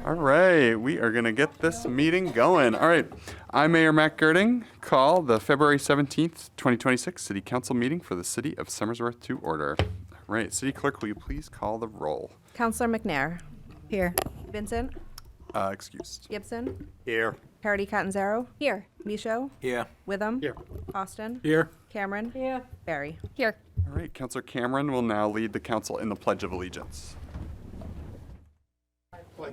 All right, we are going to get this meeting going. All right, I'm Mayor Matt Girding. Call the February 17th, 2026 City Council meeting for the City of Somersworth to order. All right, City Clerk, will you please call the roll? Councillor McNair. Here. Vincent. Excused. Gibson. Here. Parity Catanzaro. Here. Michaud. Here. Witham. Here. Austin. Here. Cameron. Here. Barry. Here. All right, Councilor Cameron will now lead the council in the Pledge of Allegiance. All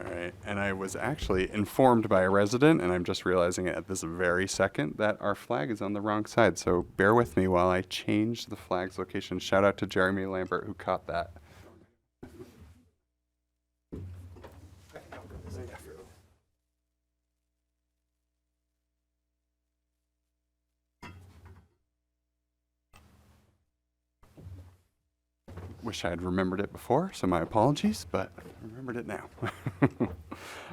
right, and I was actually informed by a resident, and I'm just realizing it at this very second, that our flag is on the wrong side. So bear with me while I change the flag's location. Shout out to Jeremy Lambert who caught that. Wish I had remembered it before, so my apologies, but I remembered it now.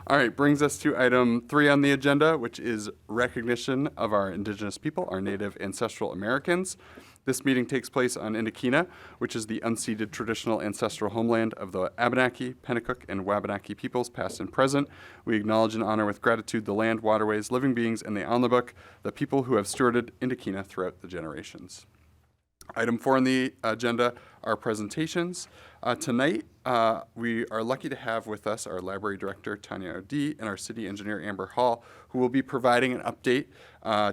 All right, brings us to item 3 on the agenda, which is recognition of our Indigenous people, our Native ancestral Americans. This meeting takes place on Indokina, which is the unceded traditional ancestral homeland of the Abenaki, Pennacook, and Wabanaki peoples, past and present. We acknowledge and honor with gratitude the land, waterways, living beings, and the Alnabuk, the people who have stewarded Indokina throughout the generations. Item 4 on the agenda are presentations. Tonight, we are lucky to have with us our library director, Tanya O'D, and our city engineer, Amber Hall, who will be providing an update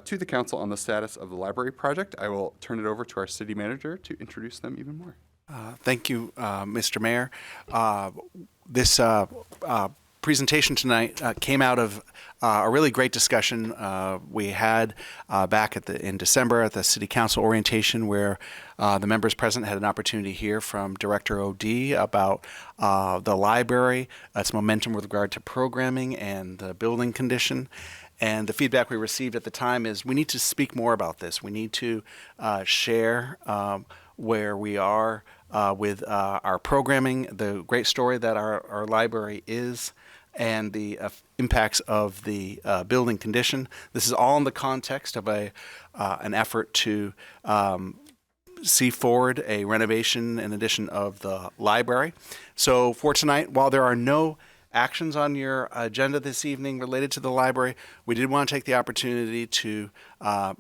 to the council on the status of the library project. I will turn it over to our city manager to introduce them even more. Thank you, Mr. Mayor. This presentation tonight came out of a really great discussion we had back in December at the City Council orientation, where the members present had an opportunity to hear from Director O.D. about the library, its momentum with regard to programming and the building condition. And the feedback we received at the time is we need to speak more about this. We need to share where we are with our programming, the great story that our library is, and the impacts of the building condition. This is all in the context of an effort to see forward a renovation and addition of the library. So for tonight, while there are no actions on your agenda this evening related to the library, we did want to take the opportunity to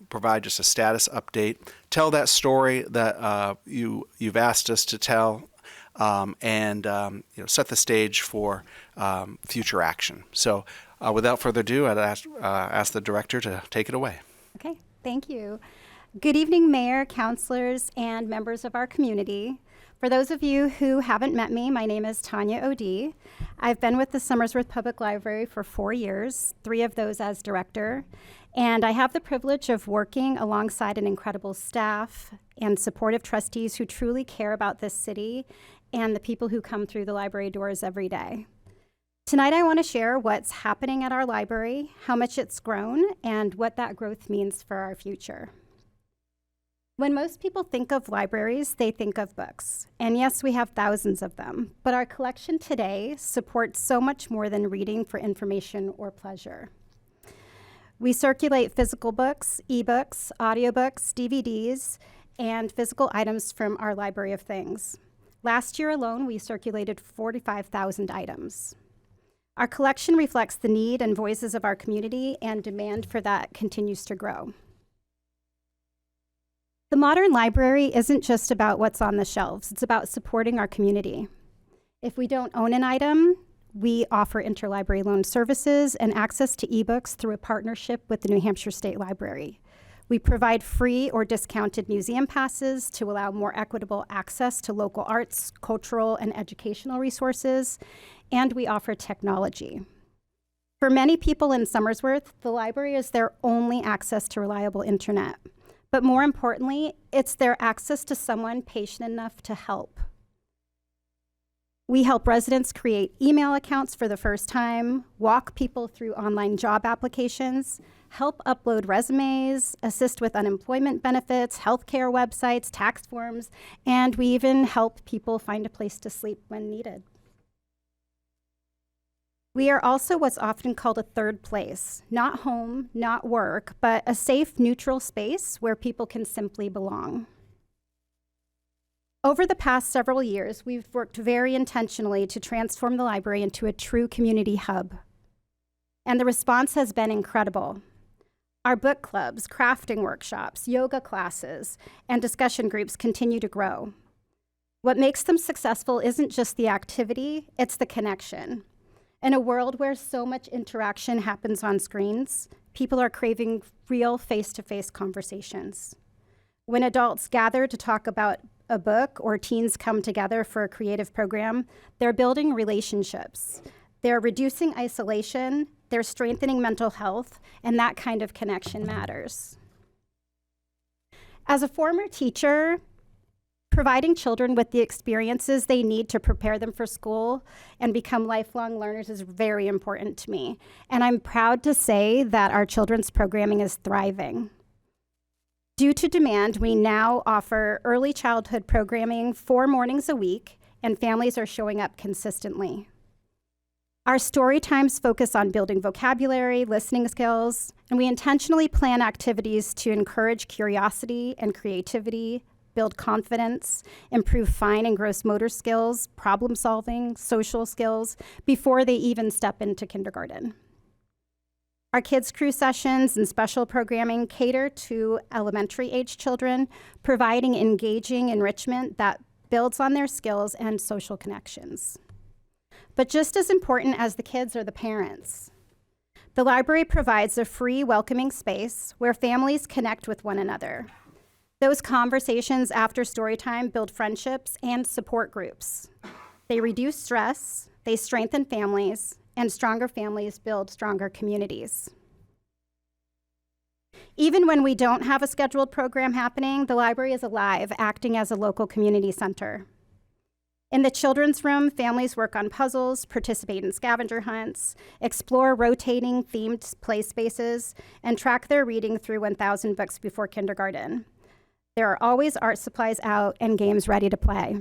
provide just a status update, tell that story that you've asked us to tell, and set the stage for future action. So without further ado, I'd ask the director to take it away. Okay, thank you. Good evening, Mayor, councilors, and members of our community. For those of you who haven't met me, my name is Tanya O'D. I've been with the Somersworth Public Library for 4 years, 3 of those as director, and I have the privilege of working alongside an incredible staff and supportive trustees who truly care about this city and the people who come through the library doors every day. Tonight, I want to share what's happening at our library, how much it's grown, and what that growth means for our future. When most people think of libraries, they think of books. And yes, we have thousands of them, but our collection today supports so much more than reading for information or pleasure. We circulate physical books, ebooks, audiobooks, DVDs, and physical items from our Library of Things. Last year alone, we circulated 45,000 items. Our collection reflects the need and voices of our community, and demand for that continues to grow. The modern library isn't just about what's on the shelves, it's about supporting our community. If we don't own an item, we offer interlibrary loan services and access to ebooks through a partnership with the New Hampshire State Library. We provide free or discounted museum passes to allow more equitable access to local arts, cultural, and educational resources, and we offer technology. For many people in Somersworth, the library is their only access to reliable internet. But more importantly, it's their access to someone patient enough to help. We help residents create email accounts for the first time, walk people through online job applications, help upload resumes, assist with unemployment benefits, healthcare websites, tax forms, and we even help people find a place to sleep when needed. We are also what's often called a third place, not home, not work, but a safe, neutral space where people can simply belong. Over the past several years, we've worked very intentionally to transform the library into a true community hub. And the response has been incredible. Our book clubs, crafting workshops, yoga classes, and discussion groups continue to grow. What makes them successful isn't just the activity, it's the connection. In a world where so much interaction happens on screens, people are craving real face-to-face conversations. When adults gather to talk about a book or teens come together for a creative program, they're building relationships. They're reducing isolation, they're strengthening mental health, and that kind of connection matters. As a former teacher, providing children with the experiences they need to prepare them for school and become lifelong learners is very important to me. And I'm proud to say that our children's programming is thriving. Due to demand, we now offer early childhood programming 4 mornings a week, and families are showing up consistently. Our story times focus on building vocabulary, listening skills, and we intentionally plan activities to encourage curiosity and creativity, build confidence, improve fine and gross motor skills, problem solving, social skills, before they even step into kindergarten. Our Kids Crew sessions and special programming cater to elementary age children, providing engaging enrichment that builds on their skills and social connections. But just as important as the kids are the parents. The library provides a free, welcoming space where families connect with one another. Those conversations after story time build friendships and support groups. They reduce stress, they strengthen families, and stronger families build stronger communities. Even when we don't have a scheduled program happening, the library is alive, acting as a local community center. In the children's room, families work on puzzles, participate in scavenger hunts, explore rotating themed play spaces, and track their reading through 1,000 books before kindergarten. There are always art supplies out and games ready to play.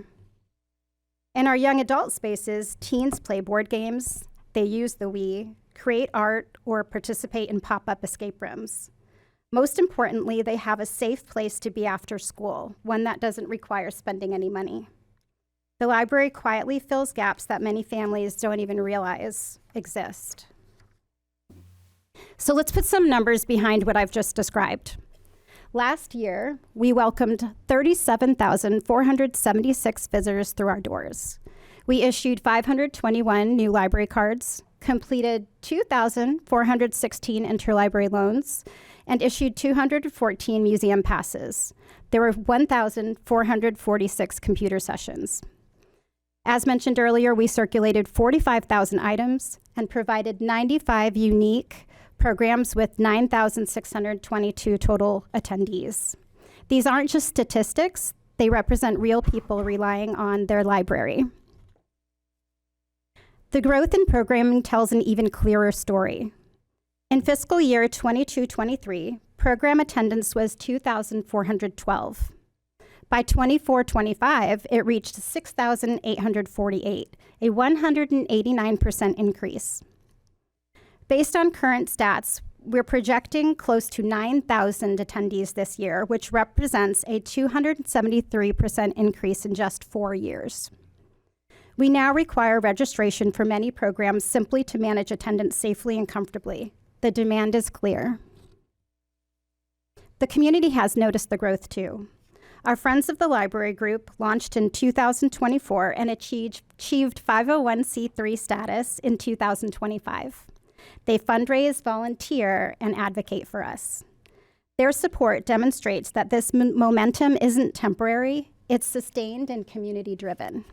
In our young adult spaces, teens play board games, they use the Wii, create art, or participate in pop-up escape rooms. Most importantly, they have a safe place to be after school, one that doesn't require spending any money. The library quietly fills gaps that many families don't even realize exist. So let's put some numbers behind what I've just described. Last year, we welcomed 37,476 visitors through our doors. We issued 521 new library cards, completed 2,416 interlibrary loans, and issued 214 museum passes. There were 1,446 computer sessions. As mentioned earlier, we circulated 45,000 items and provided 95 unique programs with 9,622 total attendees. These aren't just statistics, they represent real people relying on their library. The growth in programming tells an even clearer story. In fiscal year 22-23, program attendance was 2,412. By 24-25, it reached 6,848, a 189% increase. Based on current stats, we're projecting close to 9,000 attendees this year, which represents a 273% increase in just 4 years. We now require registration for many programs simply to manage attendance safely and comfortably. The demand is clear. The community has noticed the growth too. Our Friends of the Library group launched in 2024 and achieved 501c3 status in 2025. They fundraise, volunteer, and advocate for us. Their support demonstrates that this momentum isn't temporary, it's sustained and community-driven.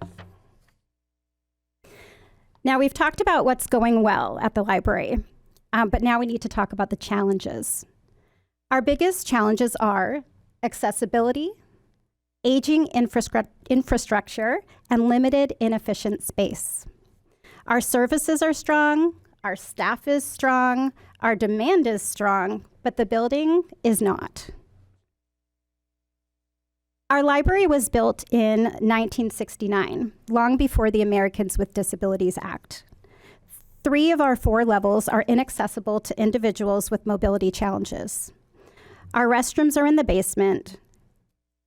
Now, we've talked about what's going well at the library, but now we need to talk about the challenges. Our biggest challenges are accessibility, aging infrastructure, and limited inefficient space. Our services are strong, our staff is strong, our demand is strong, but the building is not. Our library was built in 1969, long before the Americans with Disabilities Act. 3 of our 4 levels are inaccessible to individuals with mobility challenges. Our restrooms are in the basement,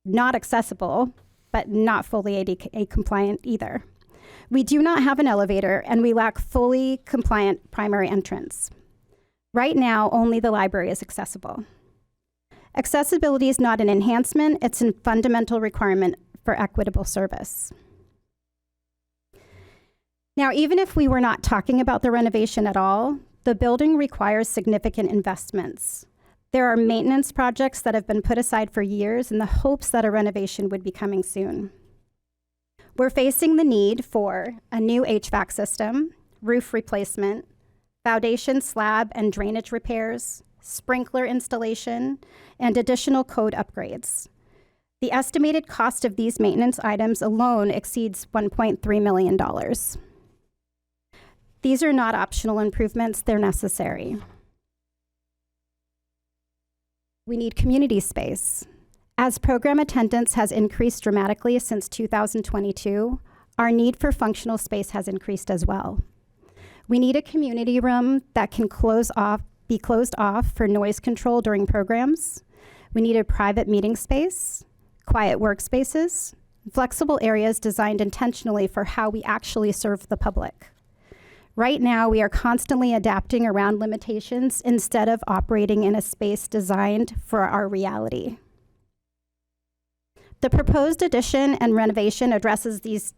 not accessible, but not fully ADA compliant either. We do not have an elevator, and we lack fully compliant primary entrance. Right now, only the library is accessible. Accessibility is not an enhancement, it's a fundamental requirement for equitable service. Now, even if we were not talking about the renovation at all, the building requires significant investments. There are maintenance projects that have been put aside for years in the hopes that a renovation would be coming soon. We're facing the need for a new HVAC system, roof replacement, foundation slab and drainage repairs, sprinkler installation, and additional code upgrades. The estimated cost of these maintenance items alone exceeds $1.3 million. These are not optional improvements, they're necessary. We need community space. As program attendance has increased dramatically since 2022, our need for functional space has increased as well. We need a community room that can be closed off for noise control during programs. We need a private meeting space, quiet workspaces, flexible areas designed intentionally for how we actually serve the public. Right now, we are constantly adapting around limitations instead of operating in a space designed for our reality. The proposed addition and renovation addresses these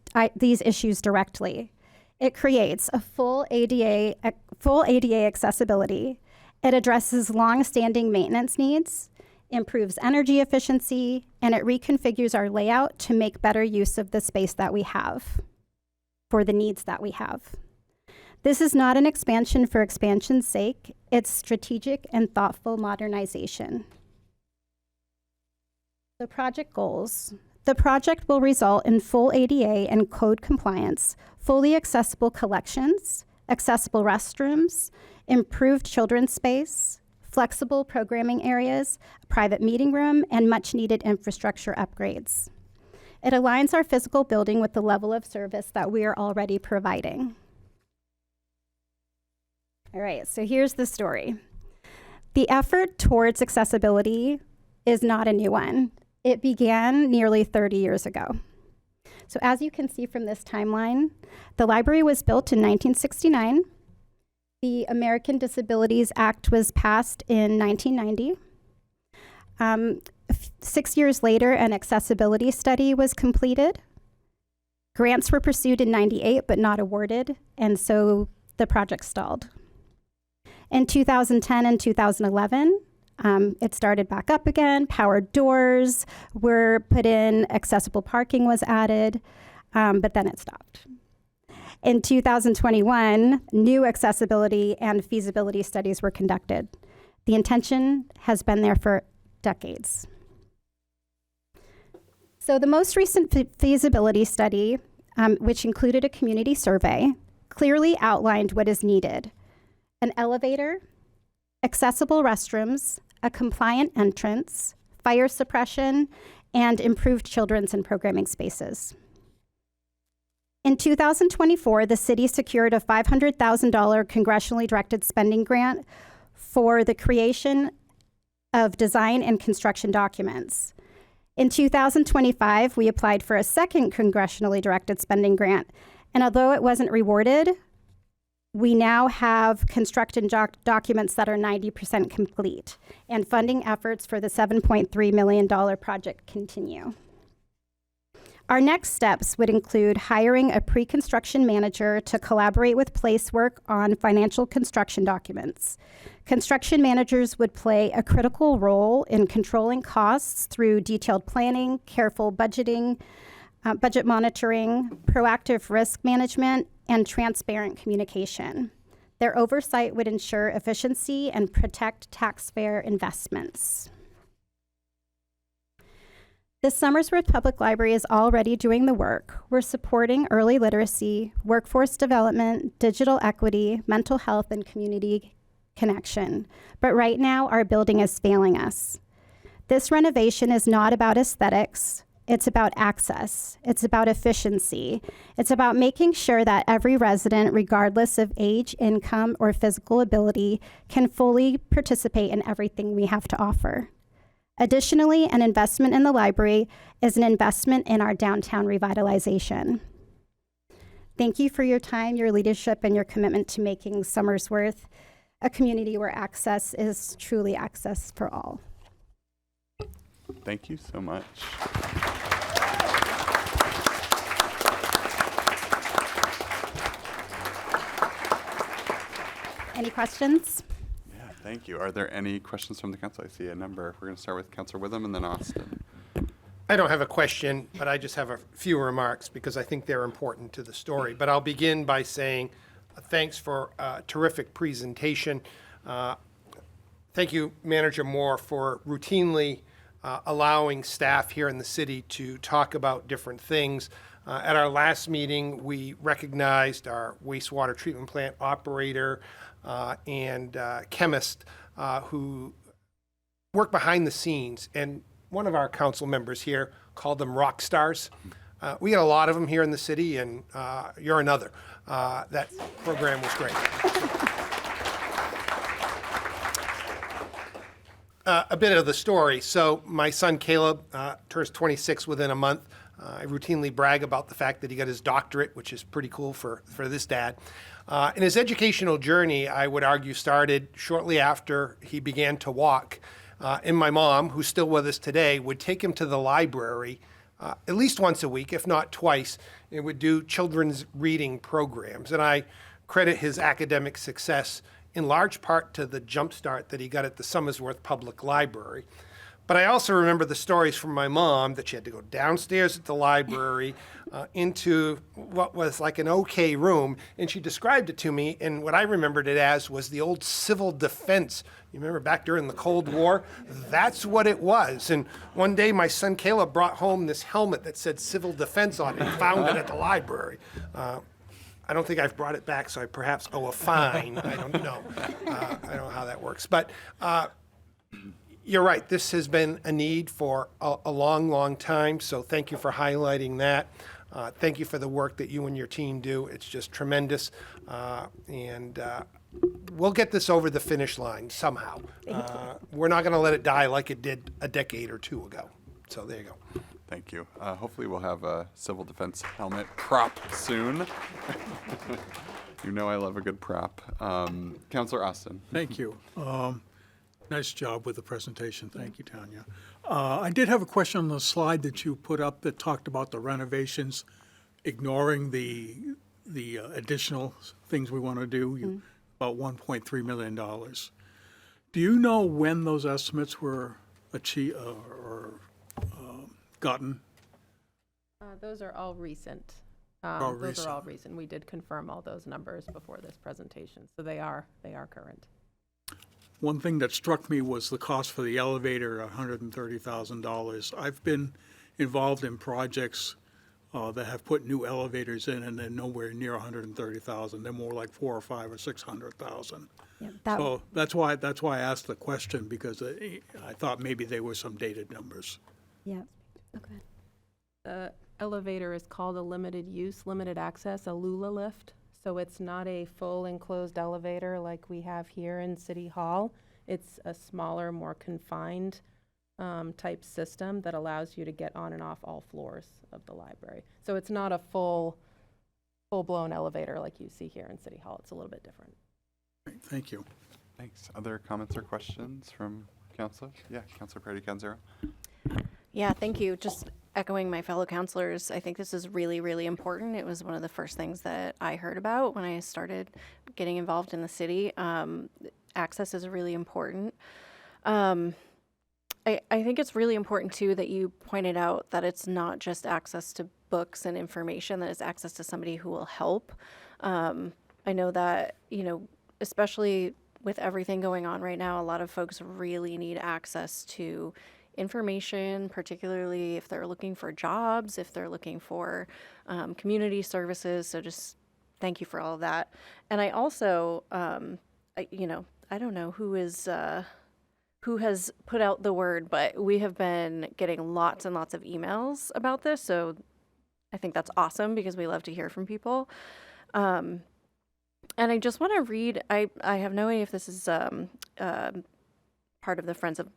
issues directly. It creates a full ADA accessibility. It addresses long-standing maintenance needs, improves energy efficiency, and it reconfigures our layout to make better use of the space that we have for the needs that we have. This is not an expansion for expansion's sake. It's strategic and thoughtful modernization. The project goals. The project will result in full ADA and code compliance, fully accessible collections, accessible restrooms, improved children's space, flexible programming areas, a private meeting room, and much needed infrastructure upgrades. It aligns our physical building with the level of service that we are already providing. All right, so here's the story. The effort towards accessibility is not a new one. It began nearly 30 years ago. So as you can see from this timeline, the library was built in 1969. The American Disabilities Act was passed in 1990. 6 years later, an accessibility study was completed. Grants were pursued in 98, but not awarded, and so the project stalled. In 2010 and 2011, it started back up again. Powered doors were put in, accessible parking was added, but then it stopped. In 2021, new accessibility and feasibility studies were conducted. The intention has been there for decades. So the most recent feasibility study, which included a community survey, clearly outlined what is needed: an elevator, accessible restrooms, a compliant entrance, fire suppression, and improved children's and programming spaces. In 2024, the city secured a $500,000 congressionally directed spending grant for the creation of design and construction documents. In 2025, we applied for a second congressionally directed spending grant, and although it wasn't rewarded, we now have construction documents that are 90% complete, and funding efforts for the $7.3 million project continue. Our next steps would include hiring a pre-construction manager to collaborate with Placework on financial construction documents. Construction managers would play a critical role in controlling costs through detailed planning, careful budgeting, budget monitoring, proactive risk management, and transparent communication. Their oversight would ensure efficiency and protect taxpayer investments. The Somersworth Public Library is already doing the work. We're supporting early literacy, workforce development, digital equity, mental health, and community connection. But right now, our building is failing us. This renovation is not about aesthetics. It's about access. It's about efficiency. It's about making sure that every resident, regardless of age, income, or physical ability, can fully participate in everything we have to offer. Additionally, an investment in the library is an investment in our downtown revitalization. Thank you for your time, your leadership, and your commitment to making Somersworth a community where access is truly access for all. Thank you so much. Any questions? Yeah, thank you. Are there any questions from the council? I see a number. We're going to start with Councilor Witham and then Austin. I don't have a question, but I just have a few remarks because I think they're important to the story. But I'll begin by saying thanks for a terrific presentation. Thank you, Manager Moore, for routinely allowing staff here in the city to talk about different things. At our last meeting, we recognized our wastewater treatment plant operator and chemist who work behind the scenes. And one of our council members here called them rock stars. We got a lot of them here in the city, and you're another. That program was great. A bit of the story. So my son Caleb turns 26 within a month. I routinely brag about the fact that he got his doctorate, which is pretty cool for this dad. And his educational journey, I would argue, started shortly after he began to walk. And my mom, who's still with us today, would take him to the library at least once a week, if not twice, and would do children's reading programs. And I credit his academic success in large part to the jump start that he got at the Somersworth Public Library. But I also remember the stories from my mom that she had to go downstairs at the library into what was like an okay room, and she described it to me, and what I remembered it as was the old civil defense. You remember back during the Cold War? That's what it was. And one day my son Caleb brought home this helmet that said civil defense on it and found it at the library. I don't think I've brought it back, so I perhaps owe a fine. I don't know. I don't know how that works. But you're right. This has been a need for a long, long time. So thank you for highlighting that. Thank you for the work that you and your team do. It's just tremendous. And we'll get this over the finish line somehow. We're not going to let it die like it did a decade or two ago. So there you go. Thank you. Hopefully we'll have a civil defense helmet prop soon. You know I love a good prop. Councilor Austin. Thank you. Nice job with the presentation. Thank you, Tanya. I did have a question on the slide that you put up that talked about the renovations, ignoring the additional things we want to do, about $1.3 million. Do you know when those estimates were achieved or gotten? Those are all recent. All Those recent. are all recent. We did confirm all those numbers before this presentation, so they are current. One thing that struck me was the cost for the elevator, $130,000. I've been involved in projects that have put new elevators in, and they're nowhere near $130,000. They're more like $400,000 or $500,000 or $600,000. Yeah, So that's why I asked the question, because I thought maybe they were some dated numbers. yeah. Okay. The elevator is called a limited use, limited access, a Lula lift. So it's not a full enclosed elevator like we have here in City Hall. It's a smaller, more confined type system that allows you to get on and off all floors of the library. So it's not a full-blown elevator like you see here in City Hall. It's a little bit different. Great, thank you. Thanks. Other comments or questions from councilors? Yeah, Councilor Party-Canzero. Yeah, thank you. Just echoing my fellow counselors, I think this is really, really important. It was one of the first things that I heard about when I started getting involved in the city. Access is really important. I think it's really important, too, that you pointed out that it's not just access to books and information, that it's access to somebody who will help. I know that, especially with everything going on right now, a lot of folks really need access to information, particularly if they're looking for jobs, if they're looking for community services. So just thank you for all of that. And I also, I don't know who has put out the word, but we have been getting lots and lots of emails about this. So I think that's awesome because we love to hear from people. And I just want to read, I have no idea if this is part of the Friends of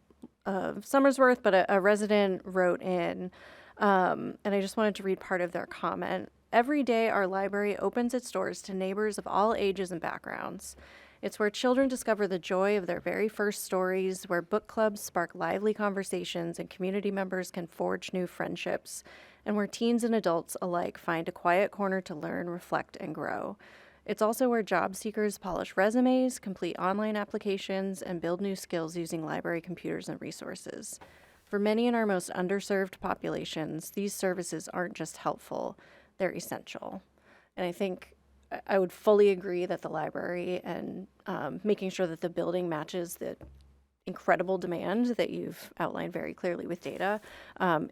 Somersworth, but a resident wrote in, and I just wanted to read part of their comment. Every day, our library opens its doors to neighbors of all ages and backgrounds. It's where children discover the joy of their very first stories, where book clubs spark lively conversations and community members can forge new friendships, and where teens and adults alike find a quiet corner to learn, reflect, and grow. It's also where job seekers polish resumes, complete online applications, and build new skills using library computers and resources. For many in our most underserved populations, these services aren't just helpful, they're essential. And I think I would fully agree that the library and making sure that the building matches the incredible demand that you've outlined very clearly with data,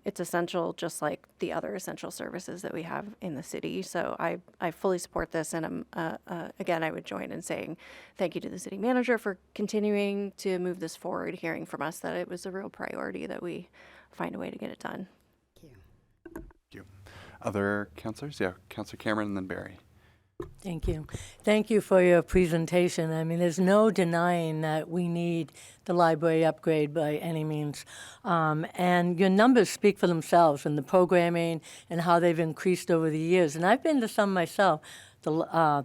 it's essential, just like the other essential services that we have in the city. So I fully support this, and again, I would join in saying thank you to the city manager for continuing to move this forward, hearing from us that it was a real priority that we find a way to get it done. Thank you. Other councilors? Yeah, Councilor Cameron and then Barry. Thank you. Thank you for your presentation. I mean, there's no denying that we need the library upgrade by any means. And your numbers speak for themselves and the programming and how they've increased over the years. And I've been to some myself, the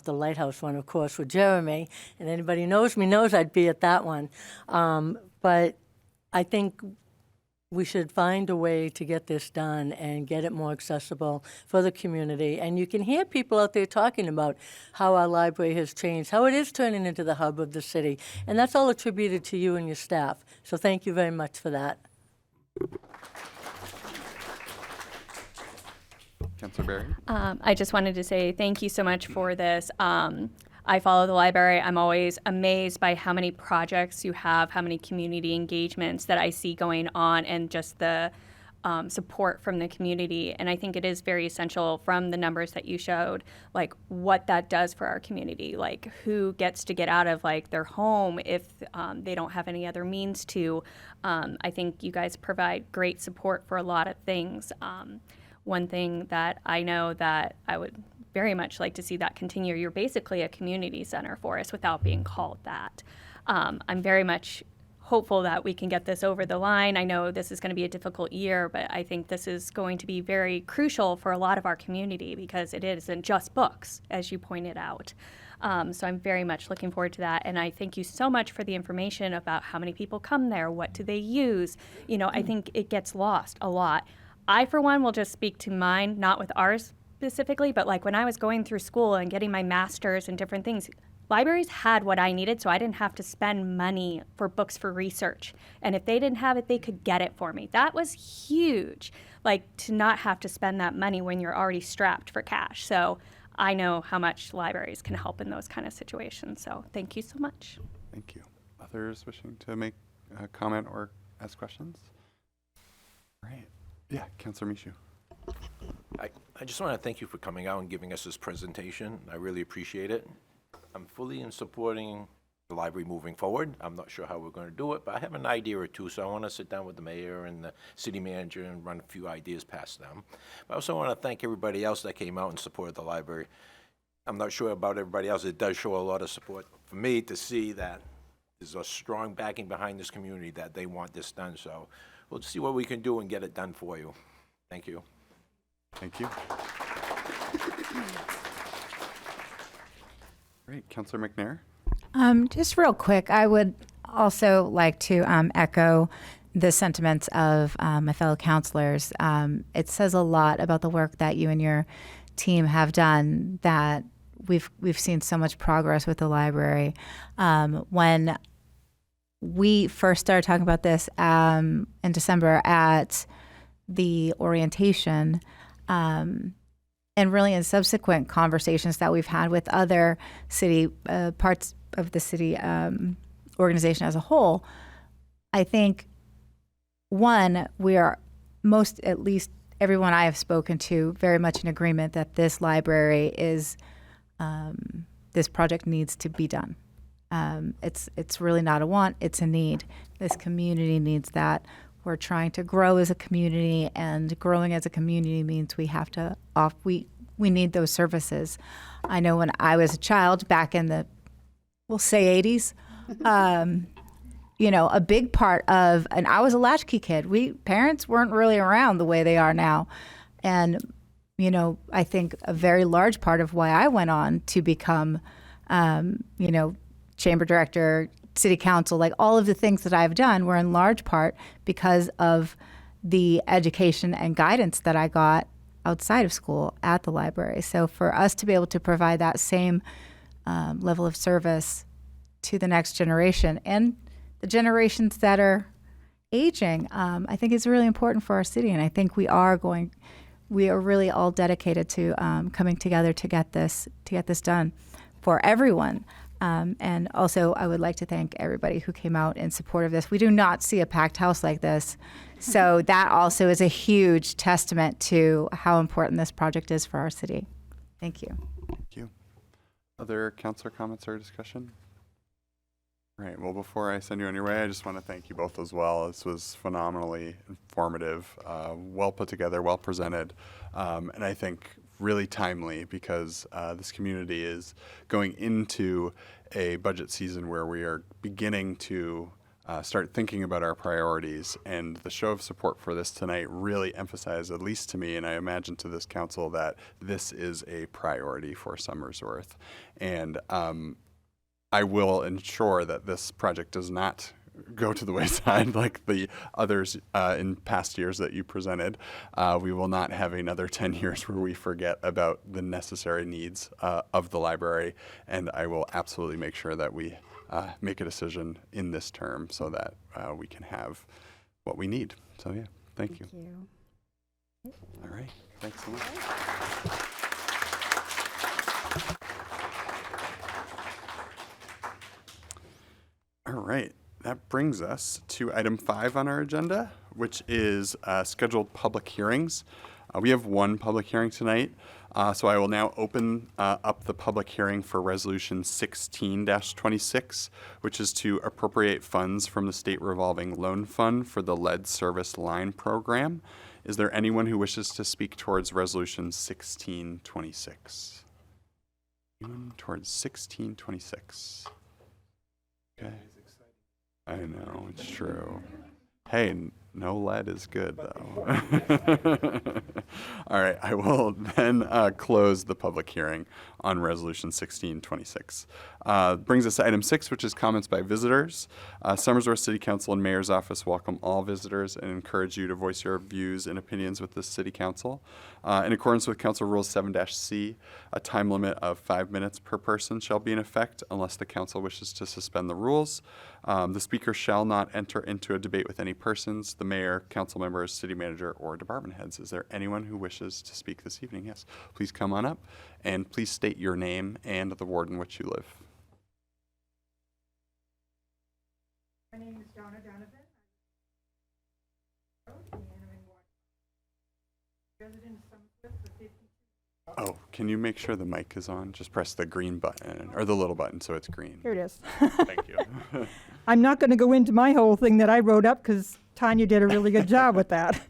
Lighthouse one, of course, with Jeremy. And anybody who knows me knows I'd be at that one. But I think we should find a way to get this done and get it more accessible for the community. And you can hear people out there talking about how our library has changed, how it is turning into the hub of the city. And that's all attributed to you and your staff. So thank you very much for that. Councilor Barry? I just wanted to say thank you so much for this. I follow the library. I'm always amazed by how many projects you have, how many community engagements that I see going on, and just the support from the community. And I think it is very essential from the numbers that you showed, like what that does for our community, like who gets to get out of like their home if they don't have any other means to. I think you guys provide great support for a lot of things. One thing that I know that I would very much like to see that continue. You're basically a community center for us without being called that. I'm very much hopeful that we can get this over the line. I know this is going to be a difficult year, but I think this is going to be very crucial for a lot of our community because it isn't just books, as you pointed out. So I'm very much looking forward to that. And I thank you so much for the information about how many people come there, what do they use. You know, I think it gets lost a lot. I, for one, will just speak to mine, not with ours specifically, but like when I was going through school and getting my master's and different things, libraries had what I needed, so I didn't have to spend money for books for research. And if they didn't have it, they could get it for me. That was huge, like to not have to spend that money when you're already strapped for cash. So I know how much libraries can help in those kind of situations. So thank you so much. Thank you. Others wishing to make a comment or ask questions? All right. Yeah, Councilor Michoud. I just want to thank you for coming out and giving us this presentation. I really appreciate it. I'm fully in supporting the library moving forward. I'm not sure how we're going to do it, but I have an idea or two, so I want to sit down with the mayor and the city manager and run a few ideas past them. But I also want to thank everybody else that came out and supported the library. I'm not sure about everybody else. It does show a lot of support for me to see that there's a strong backing behind this community that they want this done. So we'll see what we can do and get it done for you. Thank you. Thank you. Great. Councilor McNair? Just real quick, I would also like to echo the sentiments of my fellow counselors. It says a lot about the work that you and your team have done that we've seen so much progress with the library. When we first started talking about this in December at the orientation, and really in subsequent conversations that we've had with other city parts of the city organization as a whole, I think, one, we are most, at least everyone I have spoken to, very much in agreement that this library is, this project needs to be done. It's really not a want, it's a need. This community needs that. We're trying to grow as a community, and growing as a community means we have to we need those services. I know when I was a child back in the, we'll say 80s, a big part of, and I was a latchkey kid. Parents weren't really around the way they are now. And, I think a very large part of why I went on to become, chamber director, city council, like all of the things that I've done were in large part because of the education and guidance that I got outside of school at the library. So for us to be able to provide that same level of service to the next generation and the generations that are aging, I think is really important for our city. And I think we are really all dedicated to coming together to get this done for everyone. And also, I would like to thank everybody who came out in support of this. We do not see a packed house like this. So that also is a huge testament to how important this project is for our city. Thank you. Thank you. Other councilor comments or discussion? All right. Well, before I send you on your way, I just want to thank you both as well. This was phenomenally informative, well put together, well presented, and I think really timely because this community is going into a budget season where we are beginning to start thinking about our priorities, and the show of support for this tonight really emphasized, at least to me, and I imagine to this council, that this is a priority for Somersworth. And I will ensure that this project does not go to the wayside like the others in past years that you presented. We will not have another 10 years where we forget about the necessary needs of the library, and I will absolutely make sure that we make a decision in this term so that we can have what we need. So yeah, thank you. All right, thanks so much. All right. That brings us to item 5 on our agenda, which is scheduled public hearings. We have one public hearing tonight, so I will now open up the public hearing for Resolution 16-26, which is to appropriate funds from the State Revolving Loan Fund for the Lead Service Line Program. Is there anyone who wishes to speak towards Resolution 1626? Anyone towards 1626? Okay. I know, it's true. Hey, no lead is good, though. All right, I will then close the public hearing on Resolution 1626. Brings us to item 6, which is comments by visitors. Somersworth City Council and Mayor's Office welcome all visitors and encourage you to voice your views and opinions with the City Council. In accordance with Council Rule 7-C, a time limit of 5 minutes per person shall be in effect unless the council wishes to suspend the rules. The speaker shall not enter into a debate with any persons, the mayor, council members, city manager, or department heads. Is there anyone who wishes to speak this evening? Yes, please come on up and please state your name and the ward in which you live. My name is Donna Donovan. Resident of Somersworth for 52. Oh, can you make sure the mic is on? Just press the green button, or the little button so it's green. Here it is. Thank you. I'm not going to go into my whole thing that I wrote up because Tanya did a really good job with that.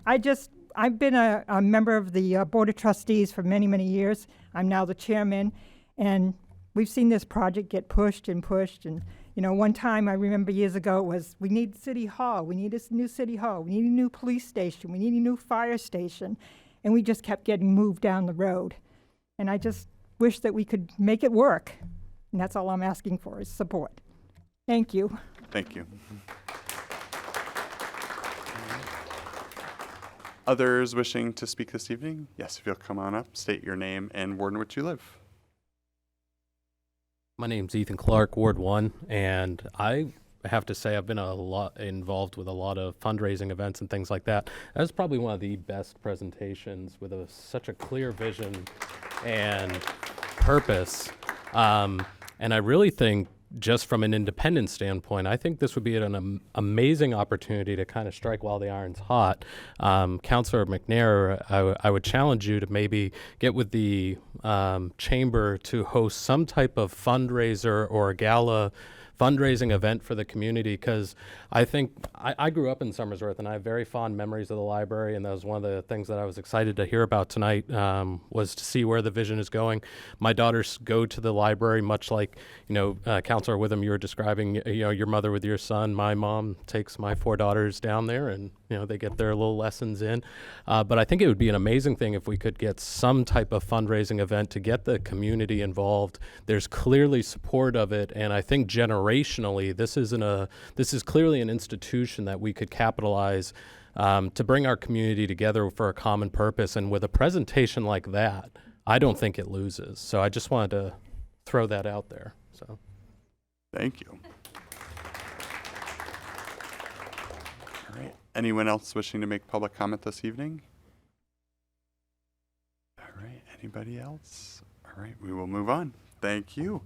I've been a member of the Board of Trustees for many, many years. I'm now the chairman, and we've seen this project get pushed and pushed. And, one time I remember years ago it was, we need City Hall, we need a new City Hall, we need a new police station, we need a new fire station. And we just kept getting moved down the road. And I just wish that we could make it work. And that's all I'm asking for is support. Thank you. Thank you. Others wishing to speak this evening? Yes, if you'll come on up, state your name and ward in which you live. My name's Ethan Clark, Ward 1, and I have to say I've been a lot involved with a lot of fundraising events and things like that. That's probably one of the best presentations with such a clear vision and purpose. And I really think just from an independent standpoint, I think this would be an amazing opportunity to kind of strike while the iron's hot. Councillor McNair, I would challenge you to maybe get with the chamber to host some type of fundraiser or gala fundraising event for the community, because I think I grew up in Somersworth and I have very fond memories of the library, and that was one of the things that I was excited to hear about tonight, was to see where the vision is going. My daughters go to the library, much like, Councillor Witham, you were describing, your mother with your son. My mom takes my 4 daughters down there, and they get their little lessons in. But I think it would be an amazing thing if we could get some type of fundraising event to get the community involved. There's clearly support of it, and I think generationally, this is clearly an institution that we could capitalize to bring our community together for a common purpose. And with a presentation like that, I don't think it loses. So I just wanted to throw that out there. So, thank you. All right. Anyone else wishing to make public comment this evening? All right. Anybody else? All right. We will move on. Thank you.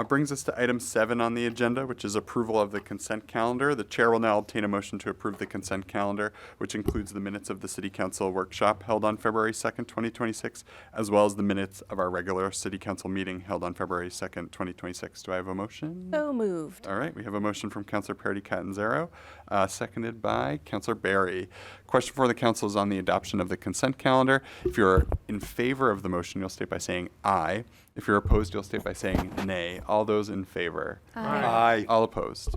Brings us to item 7 on the agenda, which is approval of the consent calendar. The chair will now obtain a motion to approve the consent calendar, which includes the minutes of the City Council workshop held on February 2nd, 2026, as well as the minutes of our regular City Council meeting held on February 2nd, 2026. Do I have a motion? So moved. All right, we have a motion from Councillor Parity Catanzaro, seconded by Councillor Barry. Question for the council is on the adoption of the consent calendar. If you're in favor of the motion, you'll state by saying aye. If you're opposed, you'll state by saying nay. All those in favor? Aye. All opposed?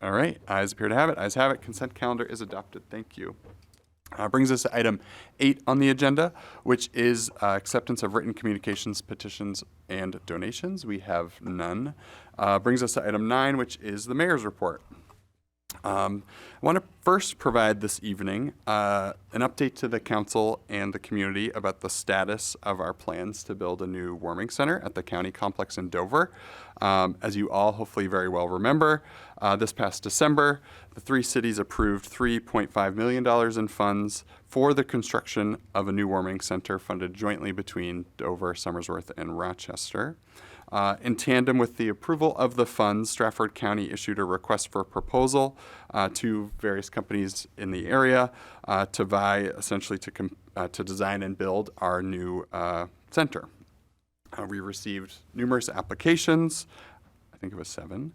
All right, ayes appear to have it. Ayes have it. Consent calendar is adopted. Thank you. Brings us to item 8 on the agenda, which is acceptance of written communications, petitions, and donations. We have none. Brings us to item 9, which is the mayor's report. I want to first provide this evening an update to the council and the community about the status of our plans to build a new warming center at the county complex in Dover. As you all hopefully very well remember, this past December, the 3 cities approved $3.5 million in funds for the construction of a new warming center funded jointly between Dover, Somersworth, and Rochester. In tandem with the approval of the funds, Stratford County issued a request for proposal to various companies in the area to vie essentially to design and build our new center. We received numerous applications, I think it was 7,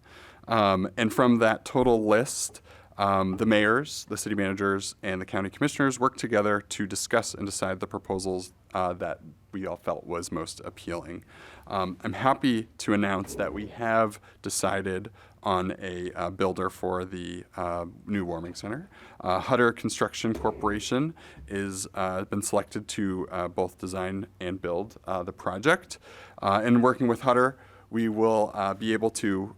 and from that total list, the mayors, the city managers, and the county commissioners worked together to discuss and decide the proposals that we all felt was most appealing. I'm happy to announce that we have decided on a builder for the new warming center. Hutter Construction Corporation is been selected to both design and build the project. And working with Hutter, we will be able to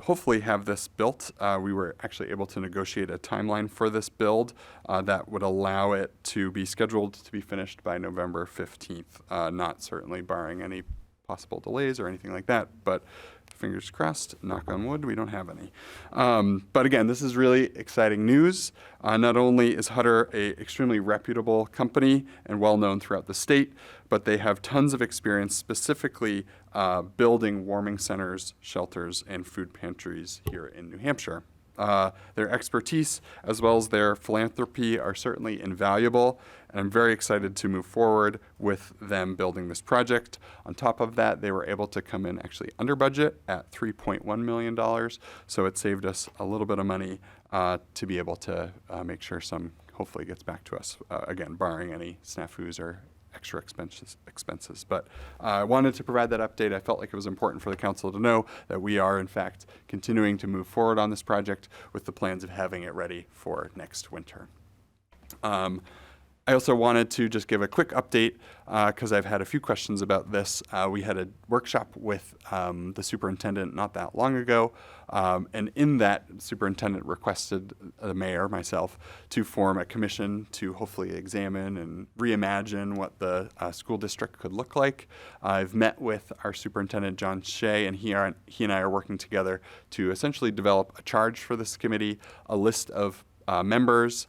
hopefully have this built. We were actually able to negotiate a timeline for this build that would allow it to be scheduled to be finished by November 15th, not certainly barring any possible delays or anything like that, but fingers crossed, knock on wood, we don't have any. But again, this is really exciting news. Not only is Hutter a extremely reputable company and well-known throughout the state, but they have tons of experience specifically building warming centers, shelters, and food pantries here in New Hampshire. Their expertise as well as their philanthropy are certainly invaluable, and I'm very excited to move forward with them building this project. On top of that, they were able to come in actually under budget at $3.1 million, so it saved us a little bit of money to be able to make sure some hopefully gets back to us, again, barring any snafus or extra expenses. But I wanted to provide that update. I felt like it was important for the council to know that we are, in fact, continuing to move forward on this project with the plans of having it ready for next winter. I also wanted to just give a quick update because I've had a few questions about this. We had a workshop with the superintendent not that long ago, and in that, superintendent requested the mayor, myself, to form a commission to hopefully examine and reimagine what the school district could look like. I've met with our superintendent, John Shea, and he and I are working together to essentially develop a charge for this committee, a list of members,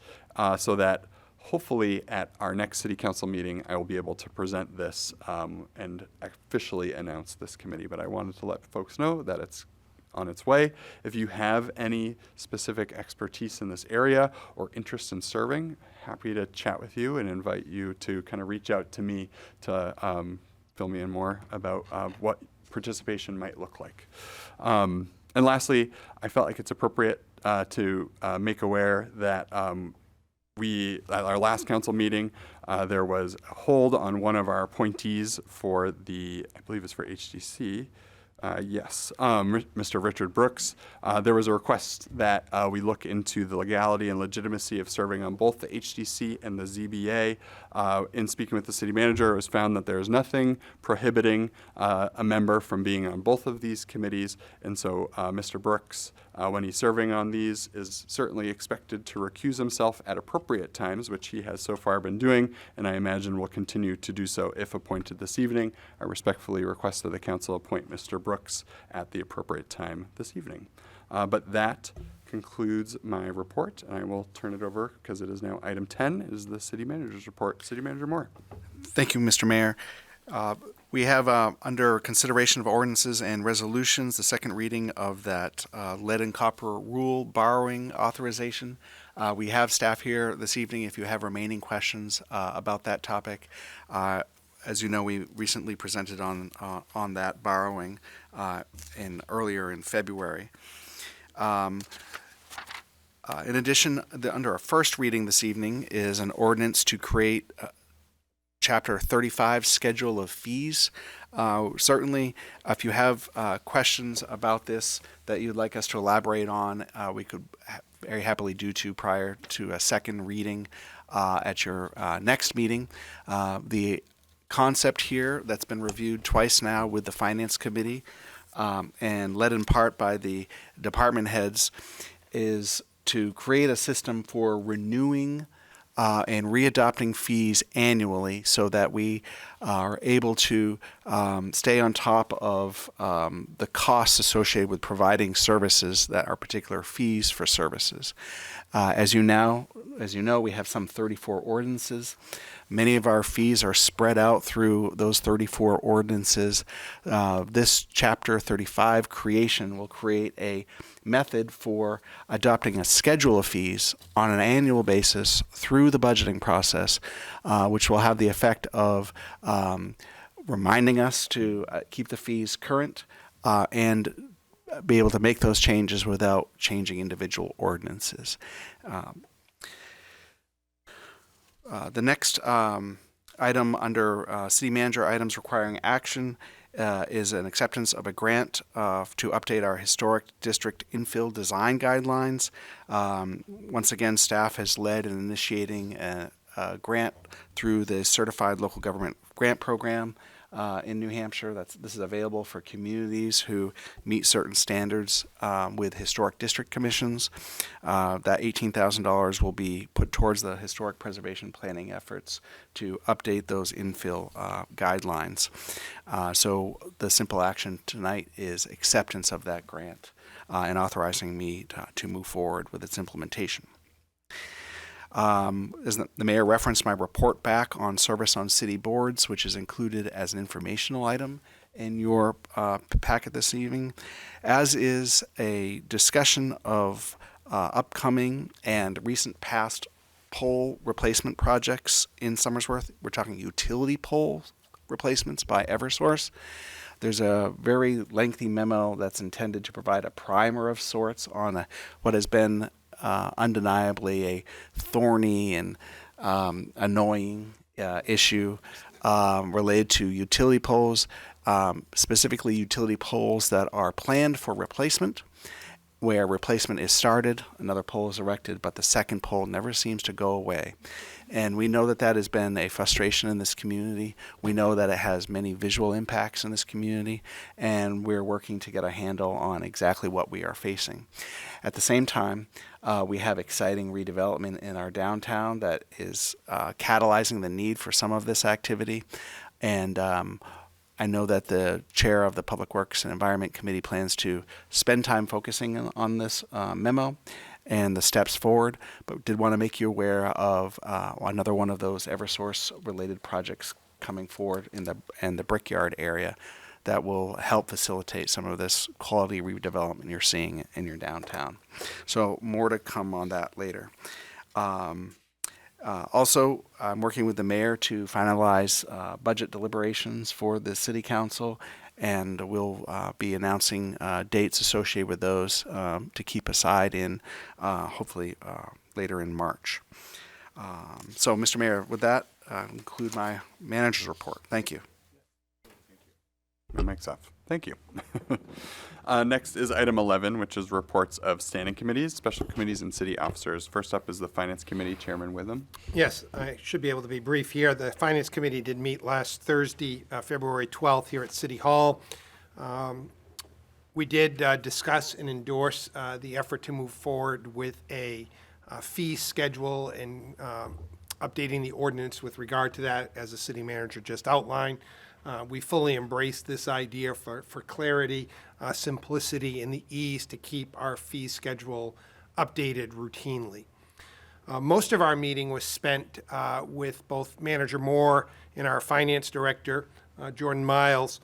so that hopefully at our next city council meeting, I will be able to present this and officially announce this committee. But I wanted to let folks know that it's on its way. If you have any specific expertise in this area or interest in serving, happy to chat with you and invite you to kind of reach out to me to fill me in more about what participation might look like. And lastly, I felt like it's appropriate to make aware that at our last council meeting, there was a hold on one of our appointees for I believe it's for HDC. Yes, Mr. Richard Brooks. There was a request that we look into the legality and legitimacy of serving on both the HDC and the ZBA. In speaking with the city manager, it was found that there is nothing prohibiting a member from being on both of these committees, and so Mr. Brooks, when he's serving on these, is certainly expected to recuse himself at appropriate times, which he has so far been doing, and I imagine will continue to do so if appointed this evening. I respectfully request that the council appoint Mr. Brooks at the appropriate time this evening. But that concludes my report, and I will turn it over, because it is now item 10, is the city manager's report. City Manager Moore. Thank you, Mr. Mayor. We have under consideration of ordinances and resolutions the second reading of that lead and copper rule borrowing authorization. We have staff here this evening if you have remaining questions about that topic. As you know, we recently presented on that borrowing earlier in February. In addition, under a first reading this evening is an ordinance to create Chapter 35 Schedule of Fees. Certainly, if you have questions about this that you'd like us to elaborate on, we could very happily do prior to a second reading at your next meeting. The concept here that's been reviewed twice now with the Finance Committee and led in part by the department heads is to create a system for renewing and readopting fees annually so that we are able to stay on top of the costs associated with providing services that are particular fees for services. As you know, we have some 34 ordinances. Many of our fees are spread out through those 34 ordinances. This Chapter 35 creation will create a method for adopting a schedule of fees on an annual basis through the budgeting process, which will have the effect of reminding us to keep the fees current and be able to make those changes without changing individual ordinances. The next item under City Manager items requiring action is an acceptance of a grant to update our historic district infill design guidelines. Once again, staff has led in initiating a grant through the Certified Local Government Grant Program in New Hampshire. This is available for communities who meet certain standards with historic district commissions. That $18,000 will be put towards the historic preservation planning efforts to update those infill guidelines. So the simple action tonight is acceptance of that grant and authorizing me to move forward with its implementation. As the mayor referenced my report back on service on city boards, which is included as an informational item in your packet this evening, as is a discussion of upcoming and recent past pole replacement projects in Somersworth. We're talking utility pole replacements by Eversource. There's a very lengthy memo that's intended to provide a primer of sorts on what has been undeniably a thorny and annoying issue related to utility poles, specifically utility poles that are planned for replacement, where replacement is started, another pole is erected, but the second pole never seems to go away. And we know that that has been a frustration in this community. We know that it has many visual impacts in this community, and we're working to get a handle on exactly what we are facing. At the same time, we have exciting redevelopment in our downtown that is catalyzing the need for some of this activity. And I know that the chair of the Public Works and Environment Committee plans to spend time focusing on this memo and the steps forward, but did want to make you aware of another one of those Eversource related projects coming forward in the Brickyard area that will help facilitate some of this quality redevelopment you're seeing in your downtown. So more to come on that later. Also, I'm working with the mayor to finalize budget deliberations for the city council, and we'll be announcing dates associated with those to keep aside in hopefully later in March. So, Mr. Mayor, with that, conclude my manager's report. Thank you. That makes sense. Thank you. Next is item 11, which is reports of standing committees, special committees, and city officers. First up is the Finance Committee, Chairman Witham. Yes, I should be able to be brief here. The Finance Committee did meet last Thursday, February 12th, here at City Hall. We did discuss and endorse the effort to move forward with a fee schedule and updating the ordinance with regard to that, as the city manager just outlined. We fully embrace this idea for clarity, simplicity, and the ease to keep our fee schedule updated routinely. Most of our meeting was spent with both Manager Moore and our Finance Director, Jordan Miles,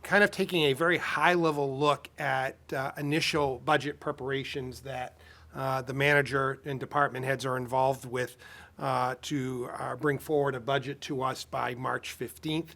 kind of taking a very high-level look at initial budget preparations that the manager and department heads are involved with to bring forward a budget to us by March 15th.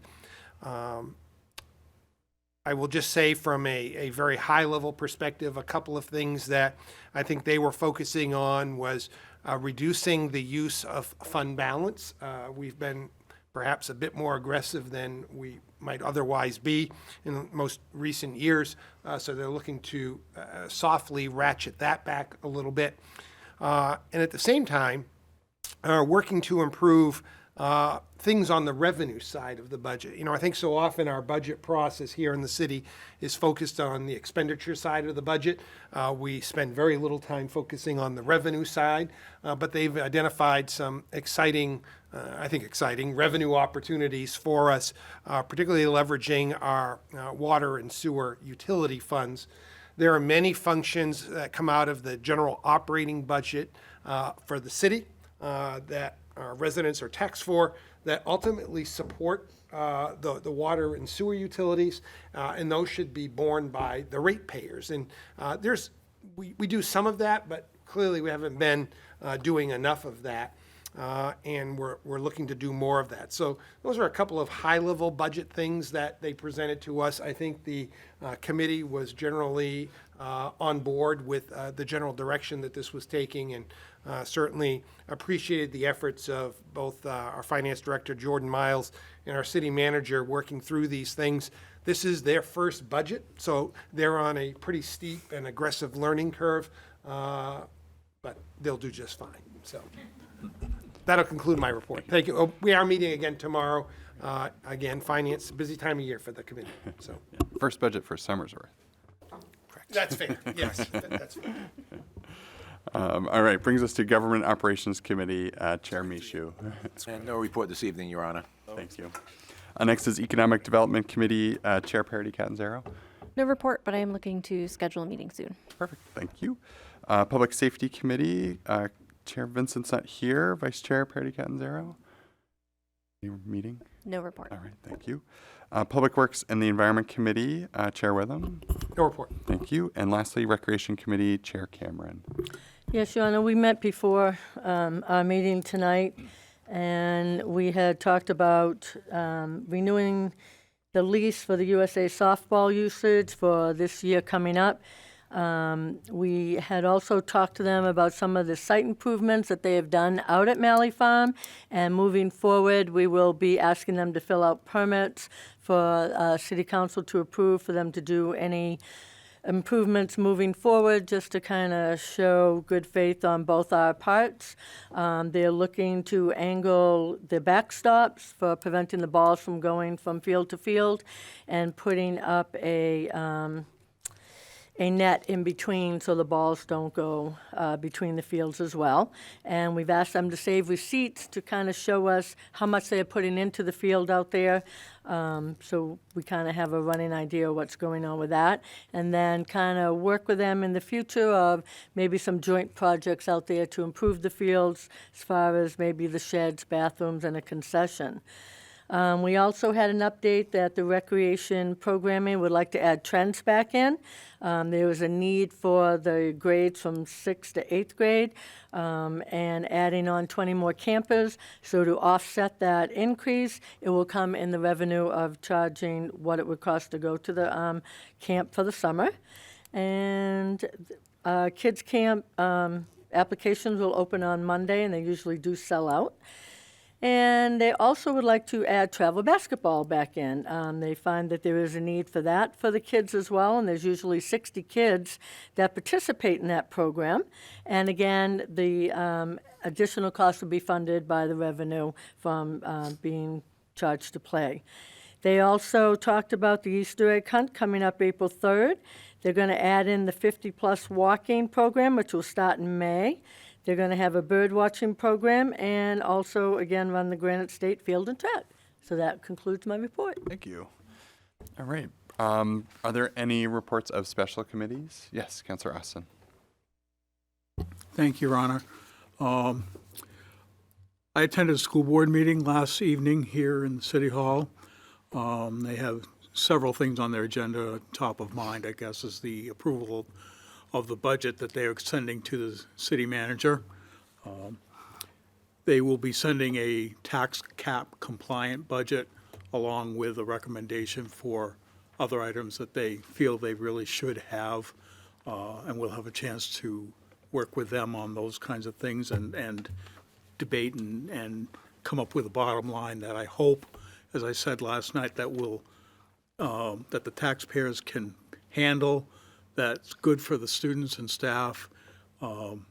I will just say from a very high-level perspective, a couple of things that I think they were focusing on was reducing the use of fund balance. We've been perhaps a bit more aggressive than we might otherwise be in the most recent years, so they're looking to softly ratchet that back a little bit. And at the same time, working to improve things on the revenue side of the budget. I think so often our budget process here in the city is focused on the expenditure side of the budget. We spend very little time focusing on the revenue side, but they've identified some exciting revenue opportunities for us, particularly leveraging our water and sewer utility funds. There are many functions that come out of the general operating budget for the city that our residents are taxed for, that ultimately support the water and sewer utilities, and those should be borne by the ratepayers. And we do some of that, but clearly we haven't been doing enough of that, and we're looking to do more of that. So those are a couple of high-level budget things that they presented to us. I think the committee was generally on board with the general direction that this was taking, and certainly appreciated the efforts of both our finance director, Jordan Miles, and our city manager working through these things. This is their first budget, so they're on a pretty steep and aggressive learning curve, but they'll do just fine. So that'll conclude my report. Thank you. We are meeting again tomorrow. Again, finance, busy time of year for the committee. So First budget for Somersworth. that's fair. Yes, that's fair. All right, brings us to Government Operations Committee, Chair Mishu. And no report this evening, Your Honor. Thank you. Next is Economic Development Committee, Chair Parity Catanzaro. No report, but I am looking to schedule a meeting soon. Perfect, thank you. Public Safety Committee, Chair Vincent's not here. Vice Chair Parity Catanzaro. Any meeting? No report. All right, thank you. Public Works and the Environment Committee, Chair Witham. No report. Thank you. And lastly, Recreation Committee, Chair Cameron. Yes, Your Honor, we met before our meeting tonight, and we had talked about renewing the lease for the USA softball usage for this year coming up. We had also talked to them about some of the site improvements that they have done out at Malley Farm, and moving forward, we will be asking them to fill out permits for City Council to approve for them to do any improvements moving forward, just to kind of show good faith on both our parts. They're looking to angle the backstops for preventing the balls from going from field to field, and putting up a net in between so the balls don't go between the fields as well. And we've asked them to save receipts to kind of show us how much they're putting into the field out there. So we kind of have a running idea of what's going on with that. And then kind of work with them in the future of maybe some joint projects out there to improve the fields as far as maybe the sheds, bathrooms, and a concession. We also had an update that the recreation programming would like to add trends back in. There was a need for the grades from 6th to 8th grade and adding on 20 more campers. So to offset that increase, it will come in the revenue of charging what it would cost to go to the camp for the summer. And kids camp applications will open on Monday, and they usually do sell out. And they also would like to add travel basketball back in. They find that there is a need for that for the kids as well, and there's usually 60 kids that participate in that program. And again, the additional cost will be funded by the revenue from being charged to play. They also talked about the Easter egg hunt coming up April 3rd. They're going to add in the 50-plus walking program, which will start in May. They're going to have a bird watching program and also, again, run the Granite State Field and Track. So that concludes my report. Thank you. All right. Are there any reports of special committees? Yes, Councillor Austin. Thank you, Your Honor. I attended a school board meeting last evening here in City Hall. They have several things on their agenda. Top of mind, I guess, is the approval of the budget that they are sending to the city manager. They will be sending a tax cap compliant budget along with a recommendation for other items that they feel they really should have. And we'll have a chance to work with them on those kinds of things and debate and come up with a bottom line that I hope, as I said last night, that will that the taxpayers can handle, that's good for the students and staff, and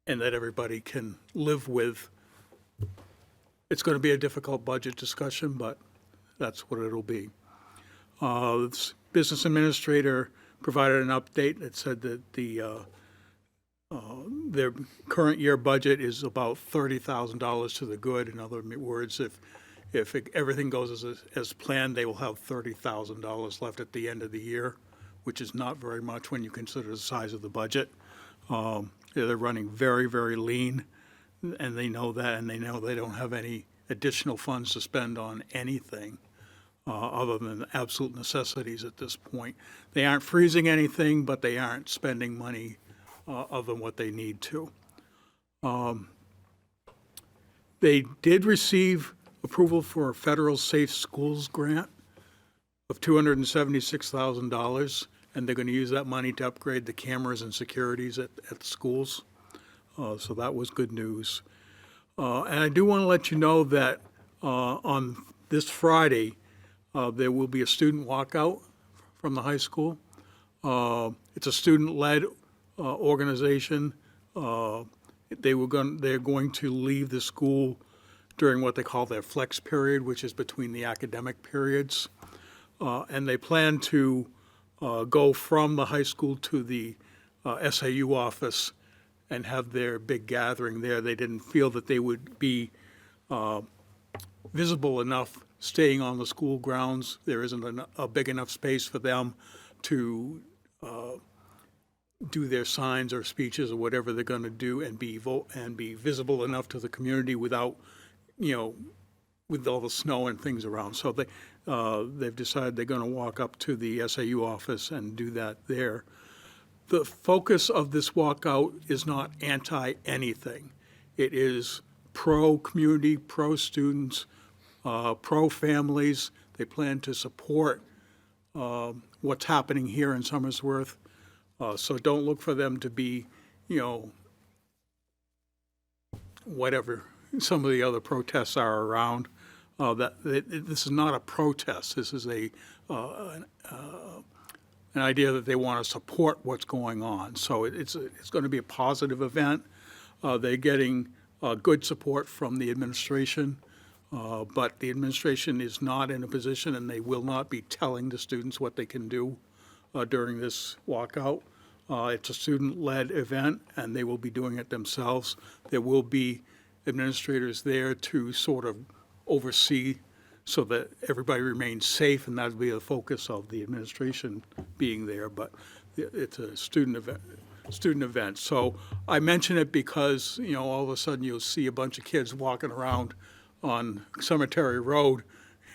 that everybody can live with. It's going to be a difficult budget discussion, but that's what it'll be. The business administrator provided an update that said that their current year budget is about $30,000 to the good. In other words, if everything goes as planned, they will have $30,000 left at the end of the year, which is not very much when you consider the size of the budget. They're running very, very lean, and they know that, and they know they don't have any additional funds to spend on anything other than absolute necessities at this point. They aren't freezing anything, but they aren't spending money other than what they need to. They did receive approval for a federal Safe Schools grant of $276,000, and they're going to use that money to upgrade the cameras and securities at the schools. So that was good news. And I do want to let you know that on this Friday, there will be a student walkout from the high school. It's a student-led organization. They're going to leave the school during what they call their flex period, which is between the academic periods. And they plan to go from the high school to the SAU office and have their big gathering there. They didn't feel that they would be visible enough staying on the school grounds. There isn't a big enough space for them to do their signs or speeches or whatever they're going to do and be visible enough to the community without, with all the snow and things around. So they've decided they're going to walk up to the SAU office and do that there. The focus of this walkout is not anti-anything. It is pro-community, pro-students, pro-families. They plan to support what's happening here in Somersworth. So don't look for them to be, whatever some of the other protests are around. This is not a protest. This is an idea that they want to support what's going on. So it's going to be a positive event. They're getting good support from the administration, but the administration is not in a position, and they will not be telling the students what they can do during this walkout. It's a student-led event, and they will be doing it themselves. There will be administrators there to sort of oversee so that everybody remains safe, and that will be the focus of the administration being there. But it's a student event. So I mention it because, all of a sudden you'll see a bunch of kids walking around on Cemetery Road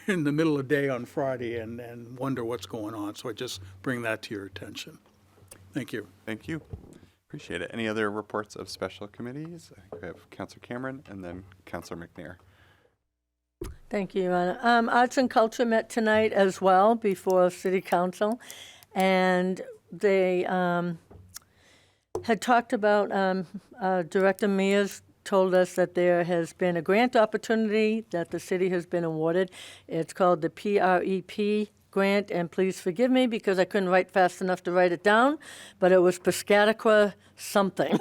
in the middle of the day on Friday and wonder what's going on. So I just bring that to your attention. Thank you. Thank you. Appreciate it. Any other reports of special committees? I think we have Councilor Cameron and then Councilor McNair. Thank you, Your Honor. Arts and Culture met tonight as well before City Council, and they had talked about, Director Mears told us that there has been a grant opportunity that the city has been awarded. It's called the PREP grant, and please forgive me because I couldn't write fast enough to write it down, but it was Piscataqua something.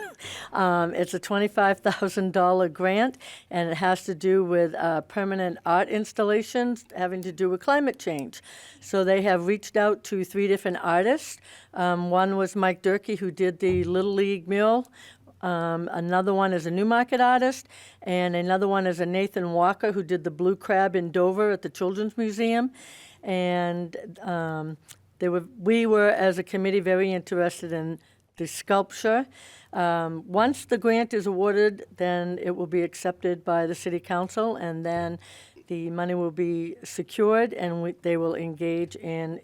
It's a $25,000 grant, and it has to do with permanent art installations having to do with climate change. So they have reached out to 3 different artists. One was Mike Durkee, who did the Little League mural. Another one is a Newmarket artist, and another one is a Nathan Walker, who did the Blue Crab in Dover at the Children's Museum. And we were, as a committee, very interested in the sculpture. Once the grant is awarded, then it will be accepted by the City Council, and then the money will be secured, and they will engage in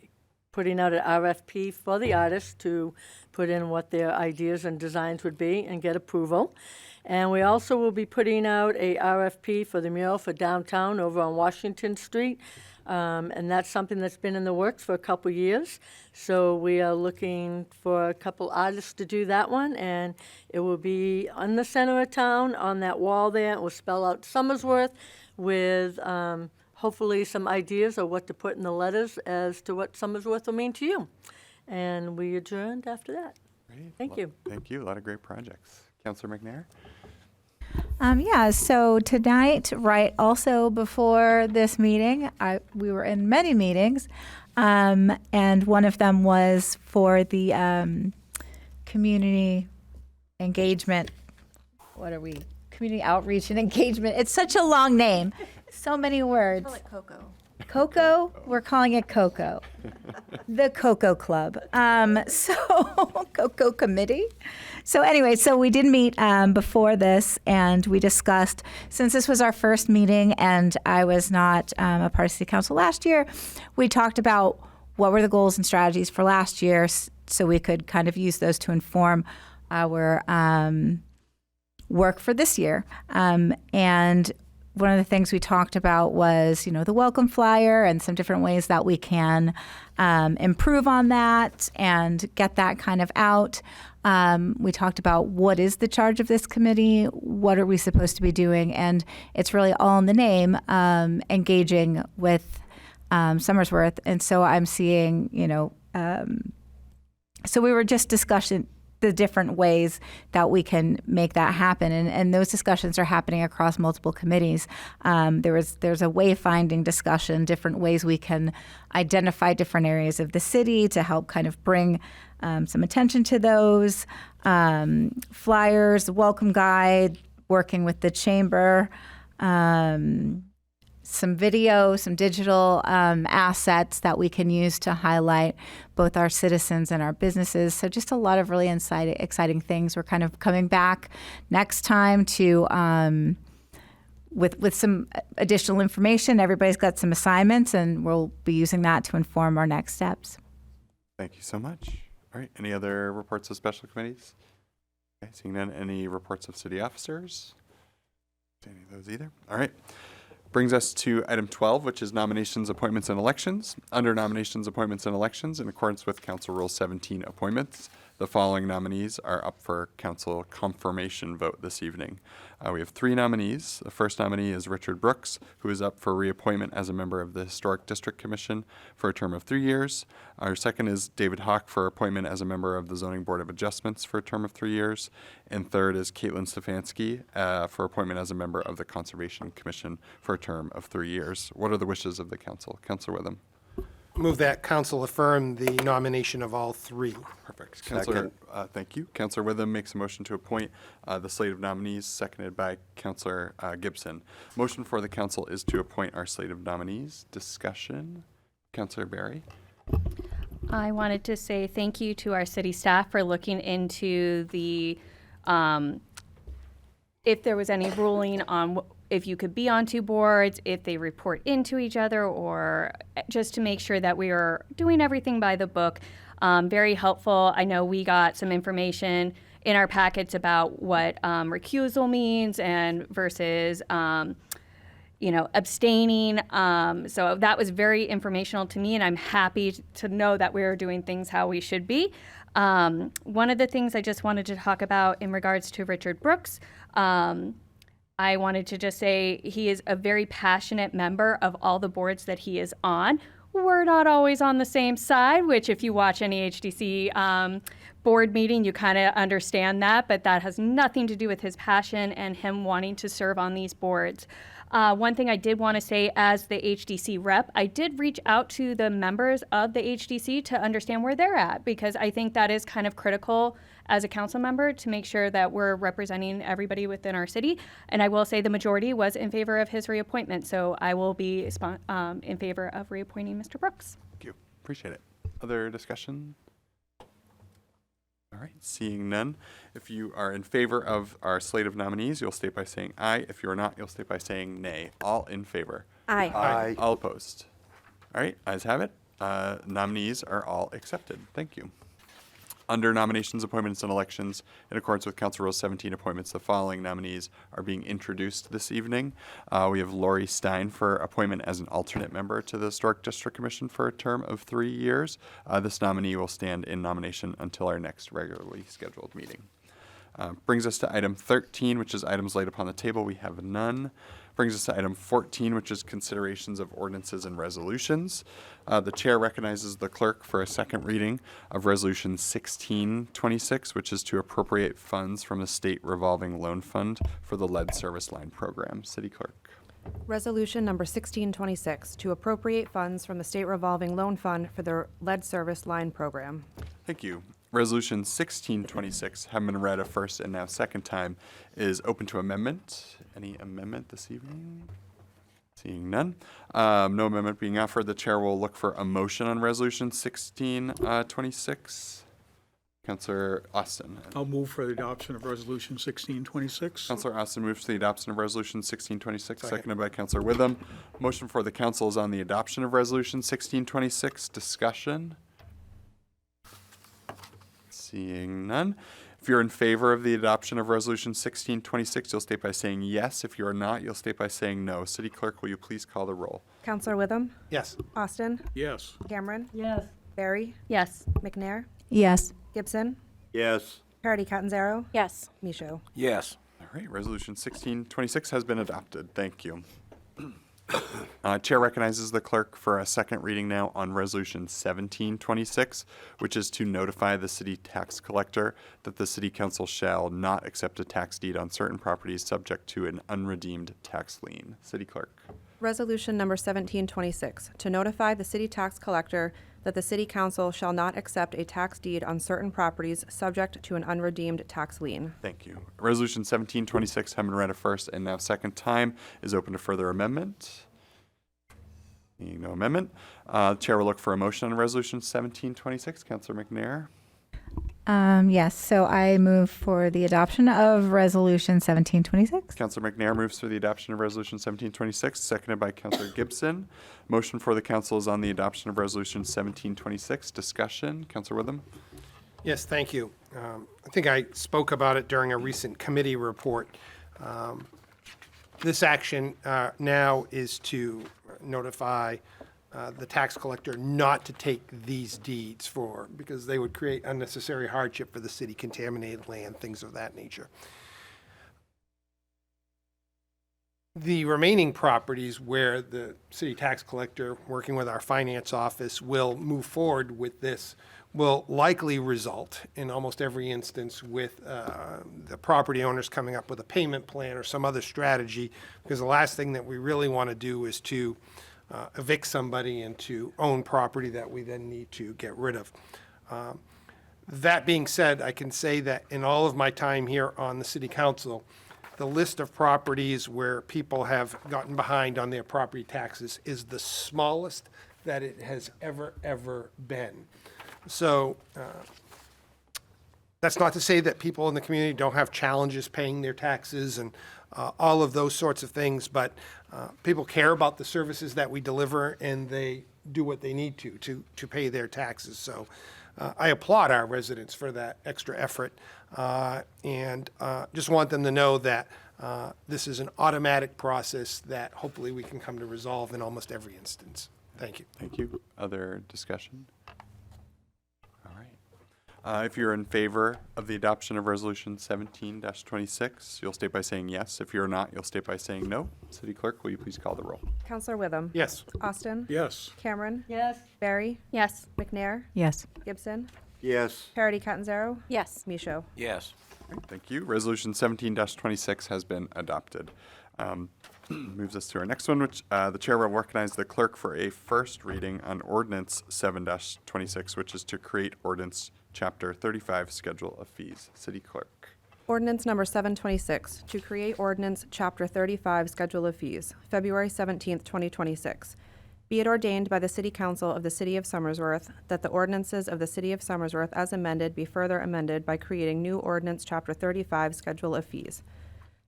putting out an RFP for the artists to put in what their ideas and designs would be and get approval. And we also will be putting out a RFP for the mural for downtown over on Washington Street. And that's something that's been in the works for a couple years. So we are looking for a couple artists to do that one, and it will be on the center of town, on that wall there. It will spell out Somersworth with hopefully some ideas of what to put in the letters as to what Somersworth will mean to you. And we adjourned after that. Great. Thank you. Thank you. A lot of great projects. Councilor McNair? Yeah, so tonight, right, also before this meeting, we were in many meetings, and one of them was for the community engagement. What are we? Community outreach and engagement. It's such a long name. So many words. Call it Coco. Coco? We're calling it Coco. The Coco Club. Coco Committee. So anyway, so we did meet before this, and we discussed, since this was our first meeting and I was not a part of City Council last year, we talked about what were the goals and strategies for last year so we could kind of use those to inform our work for this year. And one of the things we talked about was, the welcome flyer and some different ways that we can improve on that and get that kind of out. We talked about what is the charge of this committee, what are we supposed to be doing, and it's really all in the name, engaging with Somersworth. And so I'm seeing, so we were just discussing the different ways that we can make that happen. And those discussions are happening across multiple committees. There's a wayfinding discussion, different ways we can identify different areas of the city to help kind of bring some attention to those. Flyers, welcome guide, working with the chamber, some video, some digital assets that we can use to highlight both our citizens and our businesses. So just a lot of really exciting things. We're kind of coming back next time to with some additional information. Everybody's got some assignments, and we'll be using that to inform our next steps. Thank you so much. All right. Any other reports of special committees? Okay, seeing none. Any reports of city officers? Any of those either? All right. Brings us to item 12, which is nominations, appointments, and elections. Under nominations, appointments, and elections, in accordance with Council Rule 17 appointments, the following nominees are up for council confirmation vote this evening. We have 3 nominees. The first nominee is Richard Brooks, who is up for reappointment as a member of the Historic District Commission for a term of 3 years. Our second is David Hawk for appointment as a member of the Zoning Board of Adjustments for a term of 3 years. And third is Caitlin Stefanski for appointment as a member of the Conservation Commission for a term of 3 years. What are the wishes of the council? Councilor Witham. Move that council affirm the nomination of all 3. Perfect. Councilor, thank you. Councilor Witham makes a motion to appoint the slate of nominees, seconded by Councilor Gibson. Motion for the council is to appoint our slate of nominees. Discussion. Councilor Barry. I wanted to say thank you to our city staff for looking into the, if there was any ruling on if you could be on two boards, if they report into each other, or just to make sure that we are doing everything by the book. Very helpful. I know we got some information in our packets about what recusal means and versus abstaining. So that was very informational to me, and I'm happy to know that we're doing things how we should be. One of the things I just wanted to talk about in regards to Richard Brooks, I wanted to just say he is a very passionate member of all the boards that he is on. We're not always on the same side, which if you watch any HDC board meeting, you kind of understand that, but that has nothing to do with his passion and him wanting to serve on these boards. One thing I did want to say as the HDC rep, I did reach out to the members of the HDC to understand where they're at, because I think that is kind of critical as a council member to make sure that we're representing everybody within our city. And I will say the majority was in favor of his reappointment, so I will be in favor of reappointing Mr. Brooks. Thank you. Appreciate it. Other discussion? All right, seeing none. If you are in favor of our slate of nominees, you'll state by saying aye. If you are not, you'll state by saying nay. All in favor? Aye. Aye. All opposed? All right, ayes have it. Nominees are all accepted. Thank you. Under nominations, appointments, and elections, in accordance with Council Rule 17 appointments, the following nominees are being introduced this evening. We have Lori Stein for appointment as an alternate member to the Historic District Commission for a term of 3 years. This nominee will stand in nomination until our next regularly scheduled meeting. Brings us to item 13, which is items laid upon the table. We have none. Brings us to item 14, which is considerations of ordinances and resolutions. The chair recognizes the clerk for a second reading of Resolution 1626, which is to appropriate funds from the State Revolving Loan Fund for the lead service line program. City Clerk. Resolution number 1626, to appropriate funds from the State Revolving Loan Fund for the lead service line program. Thank you. Resolution 1626, having been read a first and now second time, is open to amendment. Any amendment this evening? Seeing none. No amendment being offered, the chair will look for a motion on Resolution 1626. Councillor Austin. I'll move for the adoption of Resolution 1626. Councillor Austin moves to the adoption of Resolution 1626, seconded by Councillor Witham. Motion for the council is on the adoption of Resolution 1626. Discussion? Seeing none. If you're in favor of the adoption of Resolution 1626, you'll state by saying yes. If you are not, you'll state by saying no. City Clerk, will you please call the roll? Councillor Witham? Yes. Austin? Yes. Cameron? Yes. Barry? Yes. McNair? Yes. Gibson? Yes. Parity Catanzaro? Yes. Michaud? Yes. All right, Resolution 1626 has been adopted. Thank you. Chair recognizes the clerk for a second reading now on Resolution 1726, which is to notify the city tax collector that the city council shall not accept a tax deed on certain properties subject to an unredeemed tax lien. City Clerk. Resolution number 1726, to notify the city tax collector that the city council shall not accept a tax deed on certain properties subject to an unredeemed tax lien. Thank you. Resolution 1726, having been read a first and now second time, is open to further amendment. Seeing no amendment, the chair will look for a motion on Resolution 1726. Councillor McNair. Yes, so I move for the adoption of Resolution 1726. Councillor McNair moves for the adoption of Resolution 1726, seconded by Councillor Gibson. Motion for the council is on the adoption of Resolution 1726. Discussion. Councillor Witham. Yes, thank you. I think I spoke about it during a recent committee report. This action now is to notify the tax collector not to take these deeds because they would create unnecessary hardship for the city, contaminated land, things of that nature. The remaining properties where the city tax collector, working with our finance office, will move forward with this will likely result in almost every instance with the property owners coming up with a payment plan or some other strategy, because the last thing that we really want to do is to evict somebody and to own property that we then need to get rid of. That being said, I can say that in all of my time here on the city council, the list of properties where people have gotten behind on their property taxes is the smallest that it has ever been. So that's not to say that people in the community don't have challenges paying their taxes and all of those sorts of things. But people care about the services that we deliver, and they do what they need to pay their taxes. So I applaud our residents for that extra effort, and just want them to know that this is an automatic process that hopefully we can come to resolve in almost every instance. Thank you. Thank you. Other discussion? All right. If you're in favor of the adoption of Resolution 17-26, you'll state by saying yes. If you're not, you'll state by saying no. City Clerk, will you please call the roll? Counselor Witham. Yes. Austin. Yes. Cameron. Yes. Barry. Yes. McNair. Yes. Gibson. Yes. Parity Catanzaro. Yes. Michaud. Yes. Thank you. Resolution 17-26 has been adopted. Moves us to our next one, which the chair will recognize the clerk for a first reading on Ordinance 7-26, which is to create Ordinance Chapter 35, Schedule of Fees. City Clerk. Ordinance number 726, to create ordinance Chapter 35, Schedule of Fees, February 17th, 2026. Be it ordained by the City Council of the City of Somersworth that the ordinances of the City of Somersworth as amended be further amended by creating new ordinance Chapter 35, Schedule of Fees.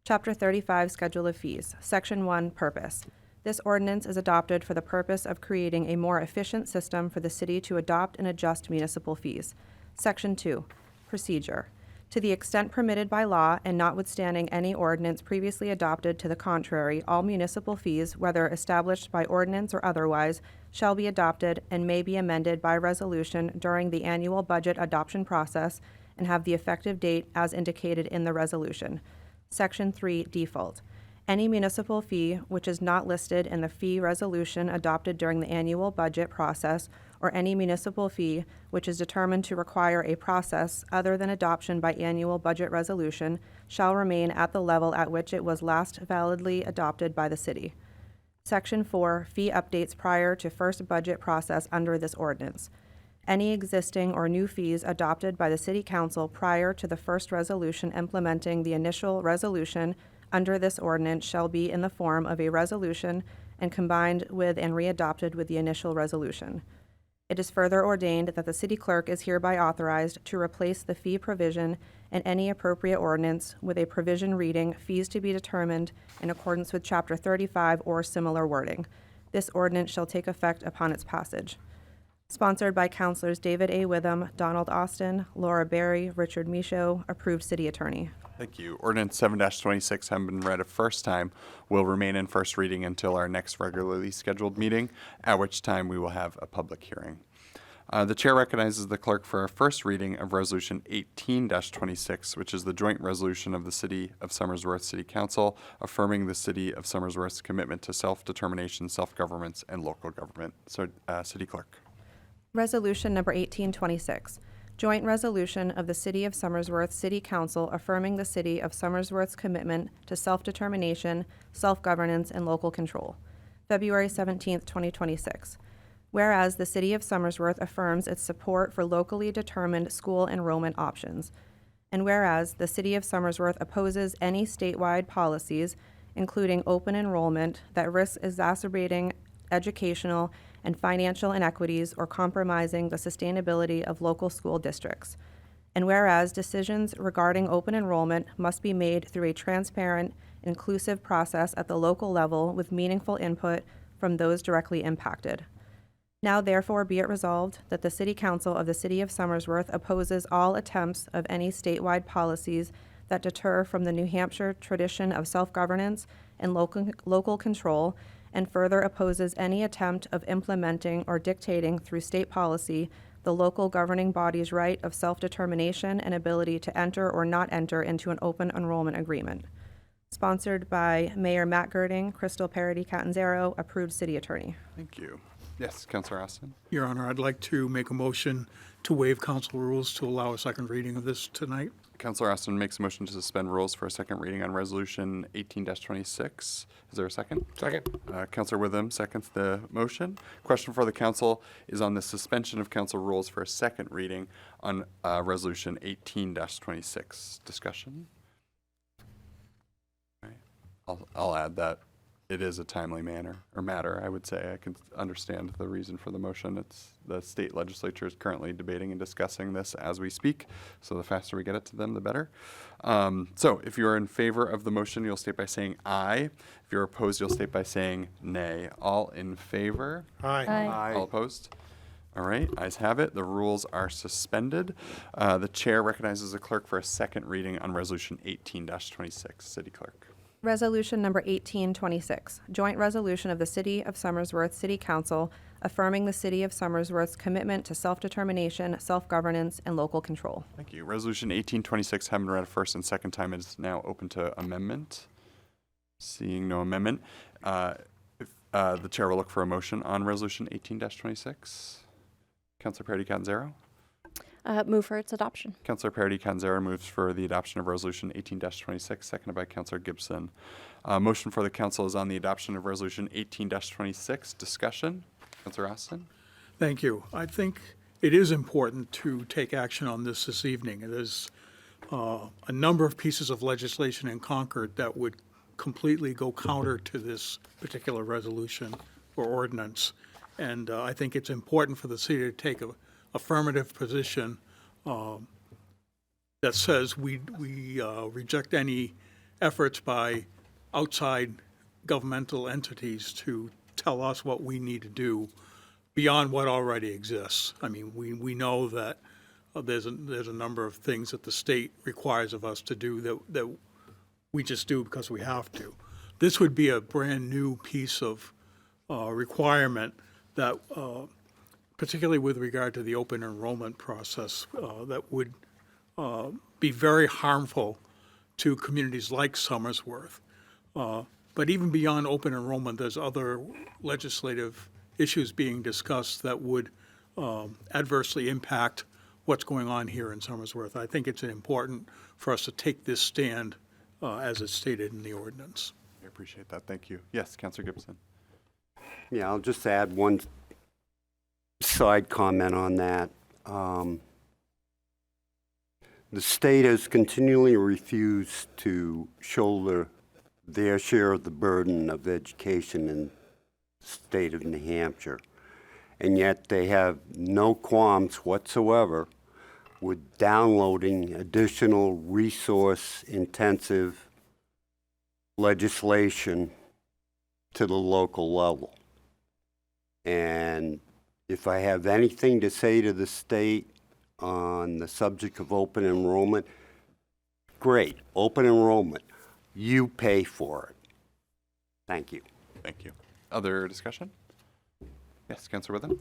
Chapter 35, Schedule of Fees, Section 1, Purpose. This ordinance is adopted for the purpose of creating a more efficient system for the city to adopt and adjust municipal fees. Section 2, Procedure. To the extent permitted by law and notwithstanding any ordinance previously adopted to the contrary, all municipal fees, whether established by ordinance or otherwise, shall be adopted and may be amended by resolution during the annual budget adoption process and have the effective date as indicated in the resolution. Section 3, Default. Any municipal fee which is not listed in the fee resolution adopted during the annual budget process, or any municipal fee which is determined to require a process other than adoption by annual budget resolution, shall remain at the level at which it was last validly adopted by the city. Section 4, Fee updates prior to first budget process under this ordinance. Any existing or new fees adopted by the City Council prior to the first resolution implementing the initial resolution under this ordinance shall be in the form of a resolution and combined with and readopted with the initial resolution. It is further ordained that the city clerk is hereby authorized to replace the fee provision in any appropriate ordinance with a provision reading fees to be determined in accordance with Chapter 35 or similar wording. This ordinance shall take effect upon its passage. Sponsored by Councilors David A. Witham, Donald Austin, Laura Berry, Richard Michaud, approved City Attorney. Thank you. Ordinance 7-26 having been read a first time will remain in first reading until our next regularly scheduled meeting, at which time we will have a public hearing. The chair recognizes the clerk for a first reading of Resolution 18-26, which is the joint resolution of the City of Somersworth City Council affirming the City of Somersworth's commitment to self-determination, self-governments, and local government. So, City Clerk. Resolution number 1826, joint resolution of the City of Somersworth City Council affirming the City of Somersworth's commitment to self-determination, self-governance, and local control. February 17th, 2026. Whereas the City of Somersworth affirms its support for locally determined school enrollment options. And whereas the City of Somersworth opposes any statewide policies, including open enrollment, that risk exacerbating educational and financial inequities or compromising the sustainability of local school districts. And whereas decisions regarding open enrollment must be made through a transparent, inclusive process at the local level with meaningful input from those directly impacted. Now therefore be it resolved that the City Council of the City of Somersworth opposes all attempts of any statewide policies that deter from the New Hampshire tradition of self-governance and local control, and further opposes any attempt of implementing or dictating through state policy the local governing body's right of self-determination and ability to enter or not enter into an open enrollment agreement. Sponsored by Mayor Matt Girding, Crystal Parity Catanzaro, approved City Attorney. Thank you. Yes, Councilor Austin. Your Honor, I'd like to make a motion to waive council rules to allow a second reading of this tonight. Councilor Austin makes a motion to suspend rules for a second reading on Resolution 18-26. Is there a second? Second. Councilor Witham seconds the motion. Question for the council is on the suspension of council rules for a second reading on Resolution 18-26. Discussion? All right. I'll add that it is a timely matter, I would say. I can understand the reason for the motion. It's the state legislature is currently debating and discussing this as we speak, so the faster we get it to them, the better. So if you are in favor of the motion, you'll state by saying aye. If you're opposed, you'll state by saying nay. All in favor? Aye. All opposed? All right, ayes have it. The rules are suspended. The chair recognizes the clerk for a second reading on Resolution 18-26. City Clerk. Resolution number 1826, joint resolution of the City of Somersworth City Council affirming the City of Somersworth's commitment to self-determination, self-governance, and local control. Thank you. Resolution 1826 having been read a first and second time, it is now open to amendment. Seeing no amendment, the chair will look for a motion on Resolution 18-26. Councilor Parity-Catanzaro. Move for its adoption. Councilor Parity-Catanzaro moves for the adoption of Resolution 18-26, seconded by Councilor Gibson. Motion for the council is on the adoption of Resolution 18-26. Discussion. Councilor Austin. Thank you. I think it is important to take action on this evening. There's a number of pieces of legislation in Concord that would completely go counter to this particular resolution or ordinance. And I think it's important for the city to take a affirmative position that says we reject any efforts by outside governmental entities to tell us what we need to do beyond what already exists. I mean, we know that there's a number of things that the state requires of us to do that we just do because we have to. This would be a brand new piece of requirement that particularly with regard to the open enrollment process, that would be very harmful to communities like Somersworth. But even beyond open enrollment, there's other legislative issues being discussed that would adversely impact what's going on here in Somersworth. I think it's important for us to take this stand as it's stated in the ordinance. I appreciate that. Thank you. Yes, Councilor Gibson. Yeah, I'll just add one side comment on that. The state has continually refused to shoulder their share of the burden of education in the state of New Hampshire, and yet they have no qualms whatsoever with downloading additional resource-intensive legislation to the local level. And if I have anything to say to the state on the subject of open enrollment, great, open enrollment. You pay for it. Thank you. Thank you. Other discussion? Yes, Councilor Witham.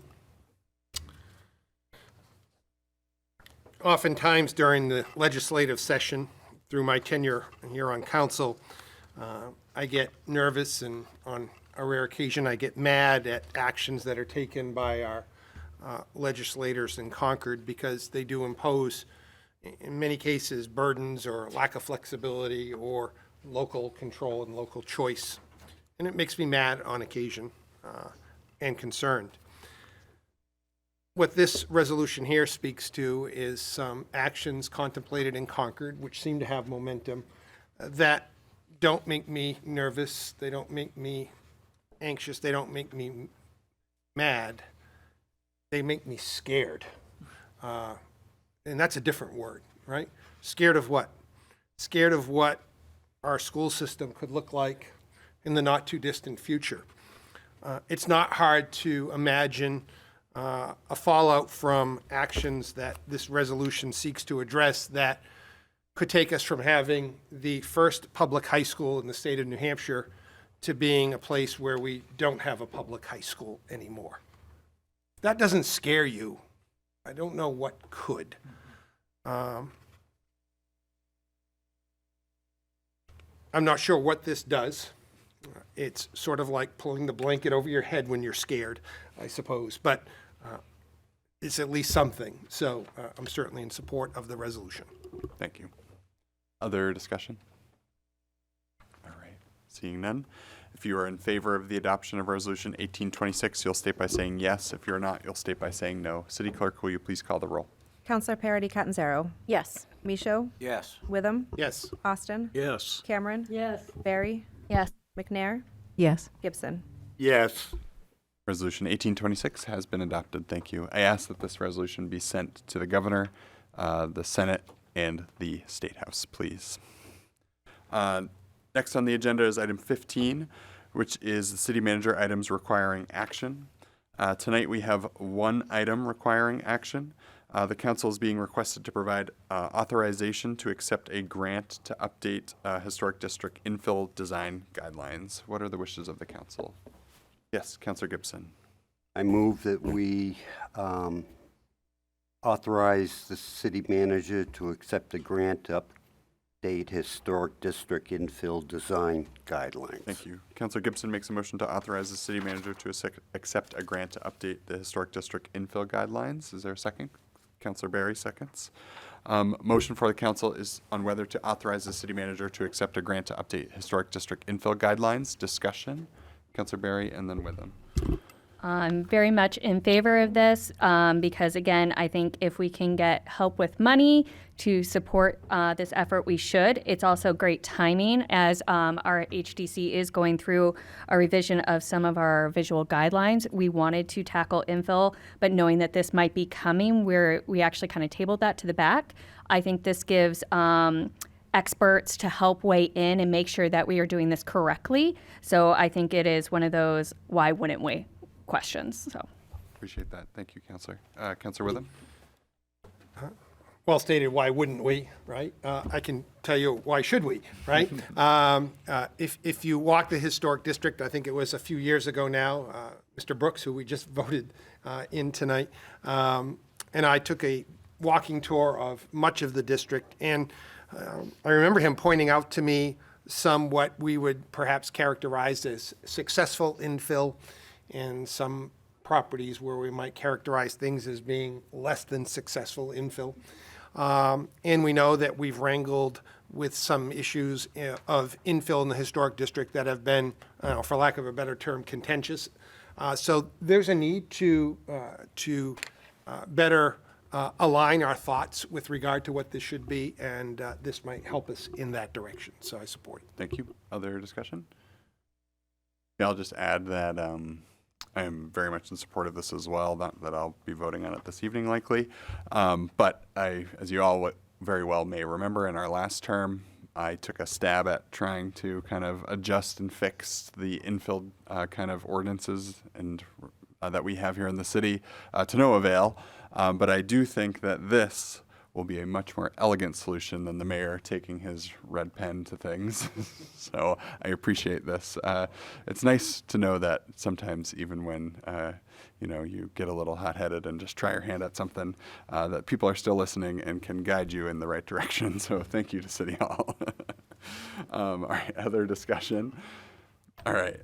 Oftentimes during the legislative session, through my tenure here on council, I get nervous, and on a rare occasion I get mad at actions that are taken by our legislators in Concord, because they do impose, in many cases, burdens or lack of flexibility or local control and local choice. And it makes me mad on occasion and concerned. What this resolution here speaks to is some actions contemplated in Concord, which seem to have momentum, that don't make me nervous, they don't make me anxious, they don't make me mad, they make me scared. And that's a different word, right? Scared of what? Scared of what our school system could look like in the not too distant future. It's not hard to imagine a fallout from actions that this resolution seeks to address that could take us from having the first public high school in the state of New Hampshire to being a place where we don't have a public high school anymore. If that doesn't scare you, I don't know what could. I'm not sure what this does. It's sort of like pulling the blanket over your head when you're scared, I suppose, but it's at least something. So I'm certainly in support of the resolution. Thank you. Other discussion? All right. Seeing none. If you are in favor of the adoption of Resolution 1826, you'll state by saying yes. If you're not, you'll state by saying no. City Clerk, will you please call the roll? Councilor Parity-Catanzaro. Yes. Michaud. Yes. Witham. Yes. Austin. Yes. Cameron. Yes. Barry. Yes. McNair. Yes. Gibson. Yes. Resolution 1826 has been adopted. Thank you. I ask that this resolution be sent to the governor, the Senate, and the State House, please. Next on the agenda is item 15, which is the city manager items requiring action. Tonight we have one item requiring action. The council is being requested to provide authorization to accept a grant to update historic district infill design guidelines. What are the wishes of the council? Yes, Councilor Gibson. I move that we authorize the city manager to accept a grant to update historic district infill design guidelines. Thank you. Councilor Gibson makes a motion to authorize the city manager to accept a grant to update the historic district infill guidelines. Is there a second? Councilor Barry seconds. Motion for the council is on whether to authorize the city manager to accept a grant to update historic district infill guidelines. Discussion. Councilor Barry and then Witham. I'm very much in favor of this because, again, I think if we can get help with money to support this effort, we should. It's also great timing as our HDC is going through a revision of some of our visual guidelines. We wanted to tackle infill, but knowing that this might be coming, we actually kind of tabled that to the back. I think this gives experts to help weigh in and make sure that we are doing this correctly. So I think it is one of those why wouldn't we questions. So Appreciate that. Thank you, Councilor. Councilor Witham? Well stated, why wouldn't we, right? I can tell you, why should we, right? If you walk the historic district, I think it was a few years ago now, Mr. Brooks, who we just voted in tonight, and I took a walking tour of much of the district, and I remember him pointing out to me some what we would perhaps characterize as successful infill, and some properties where we might characterize things as being less than successful infill. And we know that we've wrangled with some issues of infill in the historic district that have been, for lack of a better term, contentious. So there's a need to better align our thoughts with regard to what this should be, and this might help us in that direction. So I support it. Thank you. Other discussion? Yeah, I'll just add that I am very much in support of this as well. Not that I'll be voting on it this evening, likely. But as you all very well may remember, in our last term, I took a stab at trying to kind of adjust and fix the infill kind of ordinances and that we have here in the city to no avail. But I do think that this will be a much more elegant solution than the mayor taking his red pen to things. So I appreciate this. It's nice to know that sometimes even when you get a little hot-headed and just try your hand at something, that people are still listening and can guide you in the right direction. So thank you to City Hall. All right, other discussion? All right.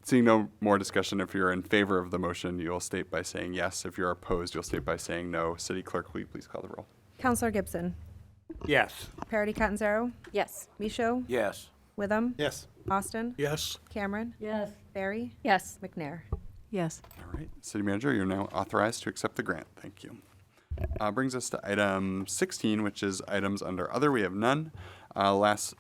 Seeing no more discussion, if you're in favor of the motion, you'll state by saying yes. If you're opposed, you'll state by saying no. City Clerk, will you please call the roll? Councilor Gibson. Yes. Parity Catanzaro. Yes. Michaud. Yes. Witham. Yes. Austin. Yes. Cameron. Yes. Barry. yes. McNair. Yes. All right. City Manager, you're now authorized to accept the grant. Thank you. Brings us to item 16, which is items under other. We have none. Next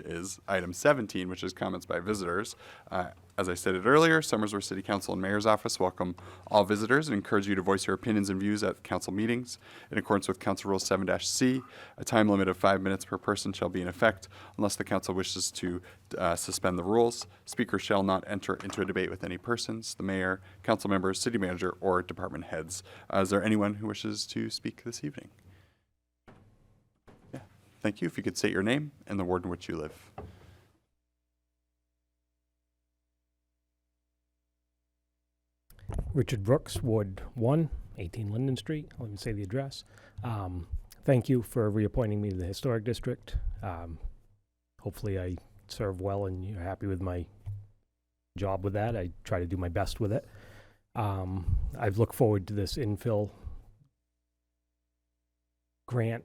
is item 17, which is comments by visitors. As I stated earlier, Somersworth City Council and Mayor's Office welcome all visitors and encourage you to voice your opinions and views at council meetings. In accordance with Council Rule 7-C, a time limit of 5 minutes per person shall be in effect unless the council wishes to suspend the rules. Speakers shall not enter into a debate with any persons, the mayor, council members, city manager, or department heads. Is there anyone who wishes to speak this evening? Yeah, thank you. If you could state your name and the ward in which you live. Richard Brooks, Ward 1, 18 Linden Street. Let me say the address. Thank you for reappointing me to the Historic District. Hopefully I serve well and you're happy with my job with that. I try to do my best with it. I've looked forward to this infill grant.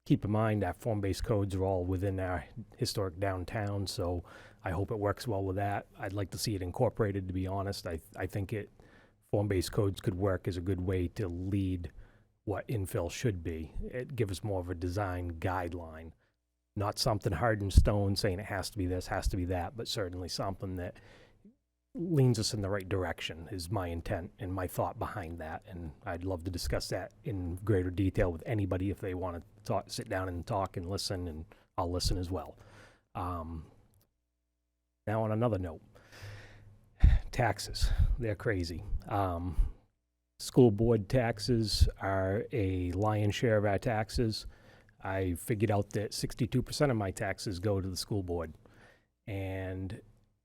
Keep in mind that form-based codes are all within our historic downtown, so I hope it works well with that. I'd like to see it incorporated, to be honest. I think form-based codes could work as a good way to lead what infill should be. It gives us more of a design guideline Not something hard in stone saying it has to be this, has to be that, but certainly something that leans us in the right direction is my intent and my thought behind that. And I'd love to discuss that in greater detail with anybody if they want to talk, sit down and talk and listen, and I'll listen as well. Now on another note, taxes, they're crazy. School board taxes are a lion's share of our taxes. I figured out that 62% of my taxes go to the school board. And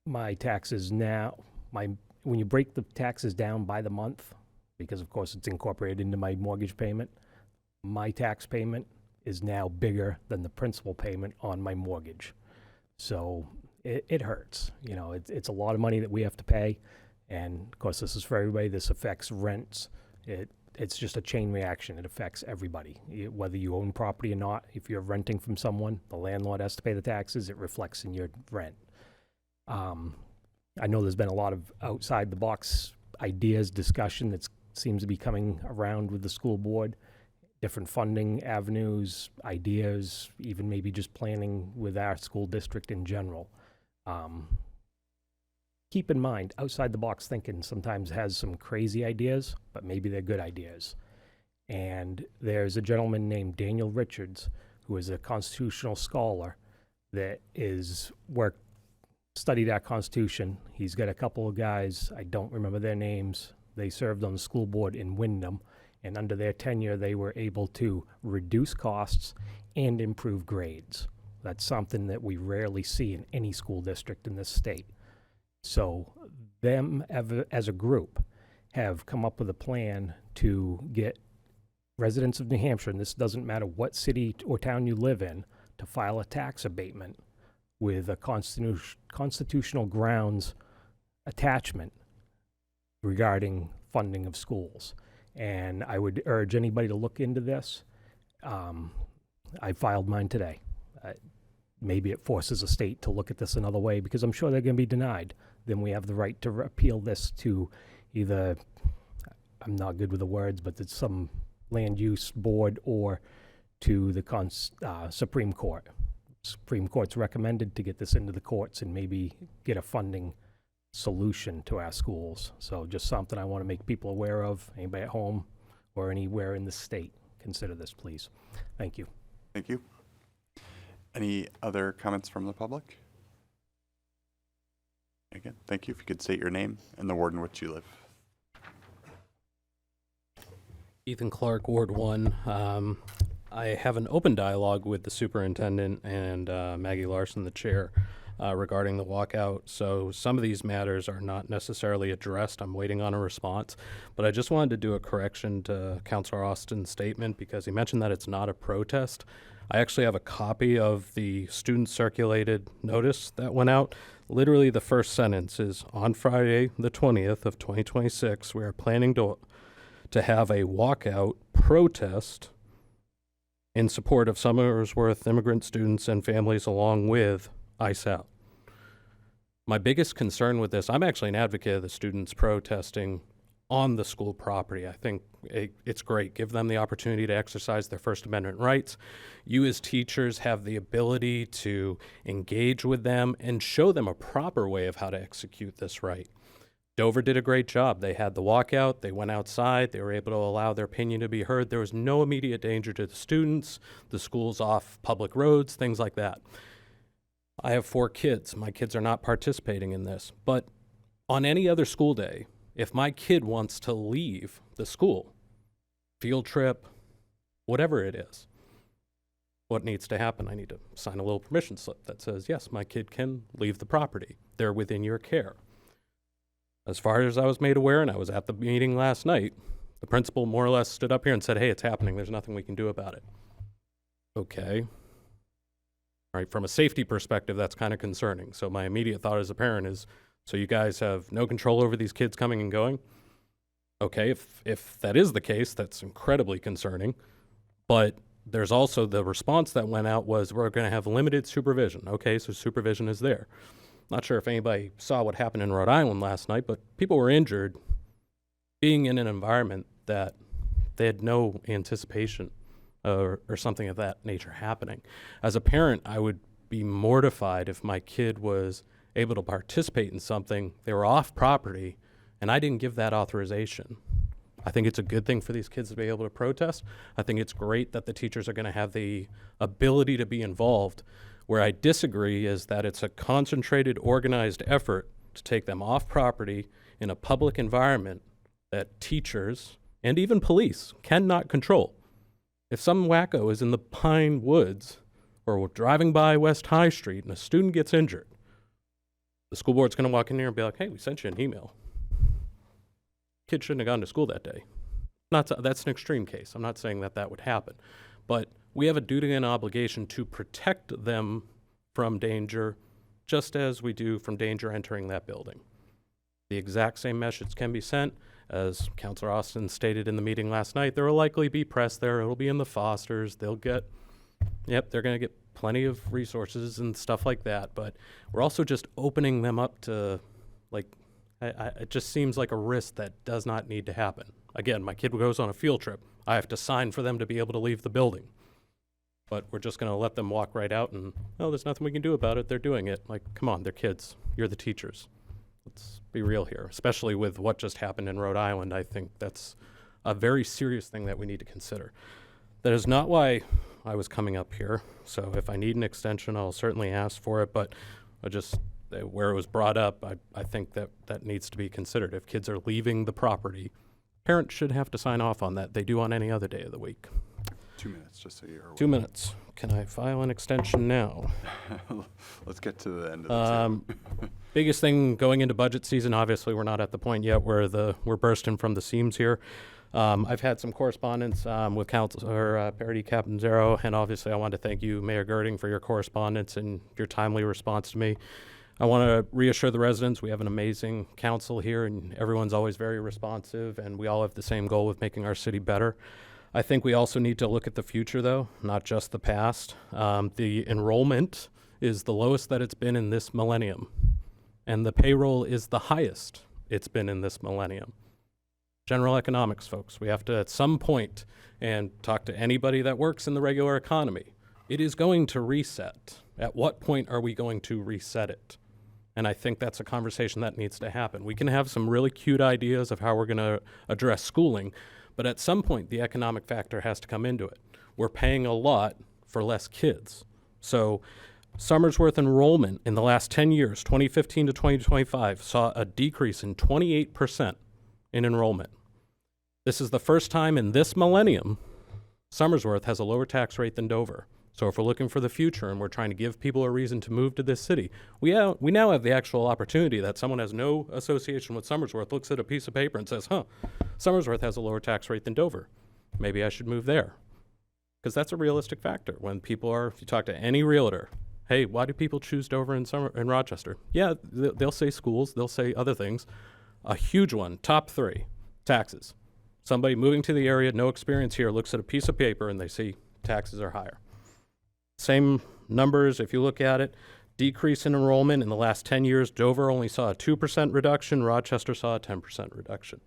my taxes now, when you break the taxes down by the month, because of course it's incorporated into my mortgage payment, my tax payment is now bigger than the principal payment on my mortgage. So it hurts. You know, it's a lot of money that we have to pay. And of course, this is for everybody. This affects rents. It's just a chain reaction. It affects everybody, whether you own property or not. If you're renting from someone, the landlord has to pay the taxes. It reflects in your rent. I know there's been a lot of outside the box ideas, discussion that seems to be coming around with the school board, different funding avenues, ideas, even maybe just planning with our school district in general. Keep in mind, outside the box thinking sometimes has some crazy ideas, but maybe they're good ideas. And there's a gentleman named Daniel Richards, who is a constitutional scholar that studied our Constitution. He's got a couple of guys, I don't remember their names. They served on the school board in Wyndham, and under their tenure, they were able to reduce costs and improve grades. That's something that we rarely see in any school district in this state. So them as a group have come up with a plan to get residents of New Hampshire, and this doesn't matter what city or town you live in, to file a tax abatement with a constitutional grounds attachment regarding funding of schools. And I would urge anybody to look into this. I filed mine today. Maybe it forces a state to look at this another way, because I'm sure they're going to be denied. Then we have the right to appeal this to either, I'm not good with the words, but it's some land use board, or to the Supreme Court. Supreme Court's recommended to get this into the courts and maybe get a funding solution to our schools. So just something I want to make people aware of. Anybody at home or anywhere in the state, consider this, please. Thank you. Thank you. Any other comments from the public? Again, thank you. If you could state your name and the ward in which you live. Ethan Clark, Ward 1. I have an open dialogue with the superintendent and Maggie Larson, the chair, regarding the walkout. So some of these matters are not necessarily addressed. I'm waiting on a response. But I just wanted to do a correction to Councilor Austin's statement, because he mentioned that it's not a protest. I actually have a copy of the student-circulated notice that went out. Literally, the first sentence is, on Friday, the 20th of 2026, we are planning to have a walkout protest in support of Somersworth immigrant students and families, along with ICE Out. My biggest concern with this, I'm actually an advocate of the students protesting on the school property. I think it's great. Give them the opportunity to exercise their First Amendment rights. You as teachers have the ability to engage with them and show them a proper way of how to execute this right. Dover did a great job. They had the walkout. They went outside. They were able to allow their opinion to be heard. There was no immediate danger to the students, the school's off public roads, things like that. I have 4 kids. My kids are not participating in this. But on any other school day, if my kid wants to leave the school, field trip, whatever it is, what needs to happen? I need to sign a little permission slip that says, yes, my kid can leave the property. They're within your care. As far as I was made aware, and I was at the meeting last night, the principal more or less stood up here and said, hey, it's happening. There's nothing we can do about it. Okay. All right, from a safety perspective, that's kind of concerning. So my immediate thought as a parent is, so you guys have no control over these kids coming and going? Okay, if that is the case, that's incredibly concerning. But there's also the response that went out was, we're going to have limited supervision. Okay, so supervision is there. Not sure if anybody saw what happened in Rhode Island last night, but people were injured being in an environment that they had no anticipation or something of that nature happening. As a parent, I would be mortified if my kid was able to participate in something, they were off property, and I didn't give that authorization. I think it's a good thing for these kids to be able to protest. I think it's great that the teachers are going to have the ability to be involved. Where I disagree is that it's a concentrated, organized effort to take them off property in a public environment that teachers and even police cannot control. If some wacko is in the Pine Woods or driving by West High Street and a student gets injured, the school board's going to walk in here and be like, hey, we sent you an email. Kid shouldn't have gone to school that day. That's an extreme case. I'm not saying that that would happen. But we have a duty and obligation to protect them from danger, just as we do from danger entering that building. The exact same message can be sent. As Councilor Austin stated in the meeting last night, there will likely be press there. It'll be in the Fosters. They're going to get plenty of resources and stuff like that. But we're also just opening them up to, it just seems like a risk that does not need to happen. Again, my kid goes on a field trip. I have to sign for them to be able to leave the building. But we're just going to let them walk right out and, oh, there's nothing we can do about it. They're doing it. Like, come on, they're kids. You're the teachers. Let's be real here, especially with what just happened in Rhode Island. I think that's a very serious thing that we need to consider. That is not why I was coming up here. So if I need an extension, I'll certainly ask for it. But where it was brought up, I think that needs to be considered. If kids are leaving the property, parents should have to sign off on that. They do on any other day of the week. 2 minutes, just so you're aware. 2 minutes. Can I file an extension now? Let's get to the end of the Biggest thing going into budget season, obviously we're not at the point yet where we're bursting from the seams here. I've had some correspondence with Councilor Parity Capanzaro, and obviously I want to thank you, Mayor Girding, for your correspondence and your timely response to me. I want to reassure the residents we have an amazing council here, and everyone's always very responsive, and we all have the same goal of making our city better. I think we also need to look at the future, though, not just the past. The enrollment is the lowest that it's been in this millennium, and the payroll is the highest it's been in this millennium. General economics, folks, we have to at some point, and talk to anybody that works in the regular economy, it is going to reset. At what point are we going to reset it? And I think that's a conversation that needs to happen. We can have some really cute ideas of how we're going to address schooling, but at some point, the economic factor has to come into it. We're paying a lot for less kids. So Somersworth enrollment in the last 10 years, 2015 to 2025, saw a decrease in 28% in enrollment. This is the first time in this millennium Somersworth has a lower tax rate than Dover. So if we're looking for the future and we're trying to give people a reason to move to this city, we now have the actual opportunity that someone has no association with Somersworth looks at a piece of paper and says, Somersworth has a lower tax rate than Dover. Maybe I should move there. Because that's a realistic factor. When if you talk to any realtor, hey, why do people choose Dover and Rochester? Yeah, they'll say schools, they'll say other things. A huge one, top 3, taxes. Somebody moving to the area, no experience here, looks at a piece of paper and they see taxes are higher. Same numbers, if you look at it, decrease in enrollment in the last 10 years. Dover only saw a 2% reduction. Rochester saw a 10% reduction.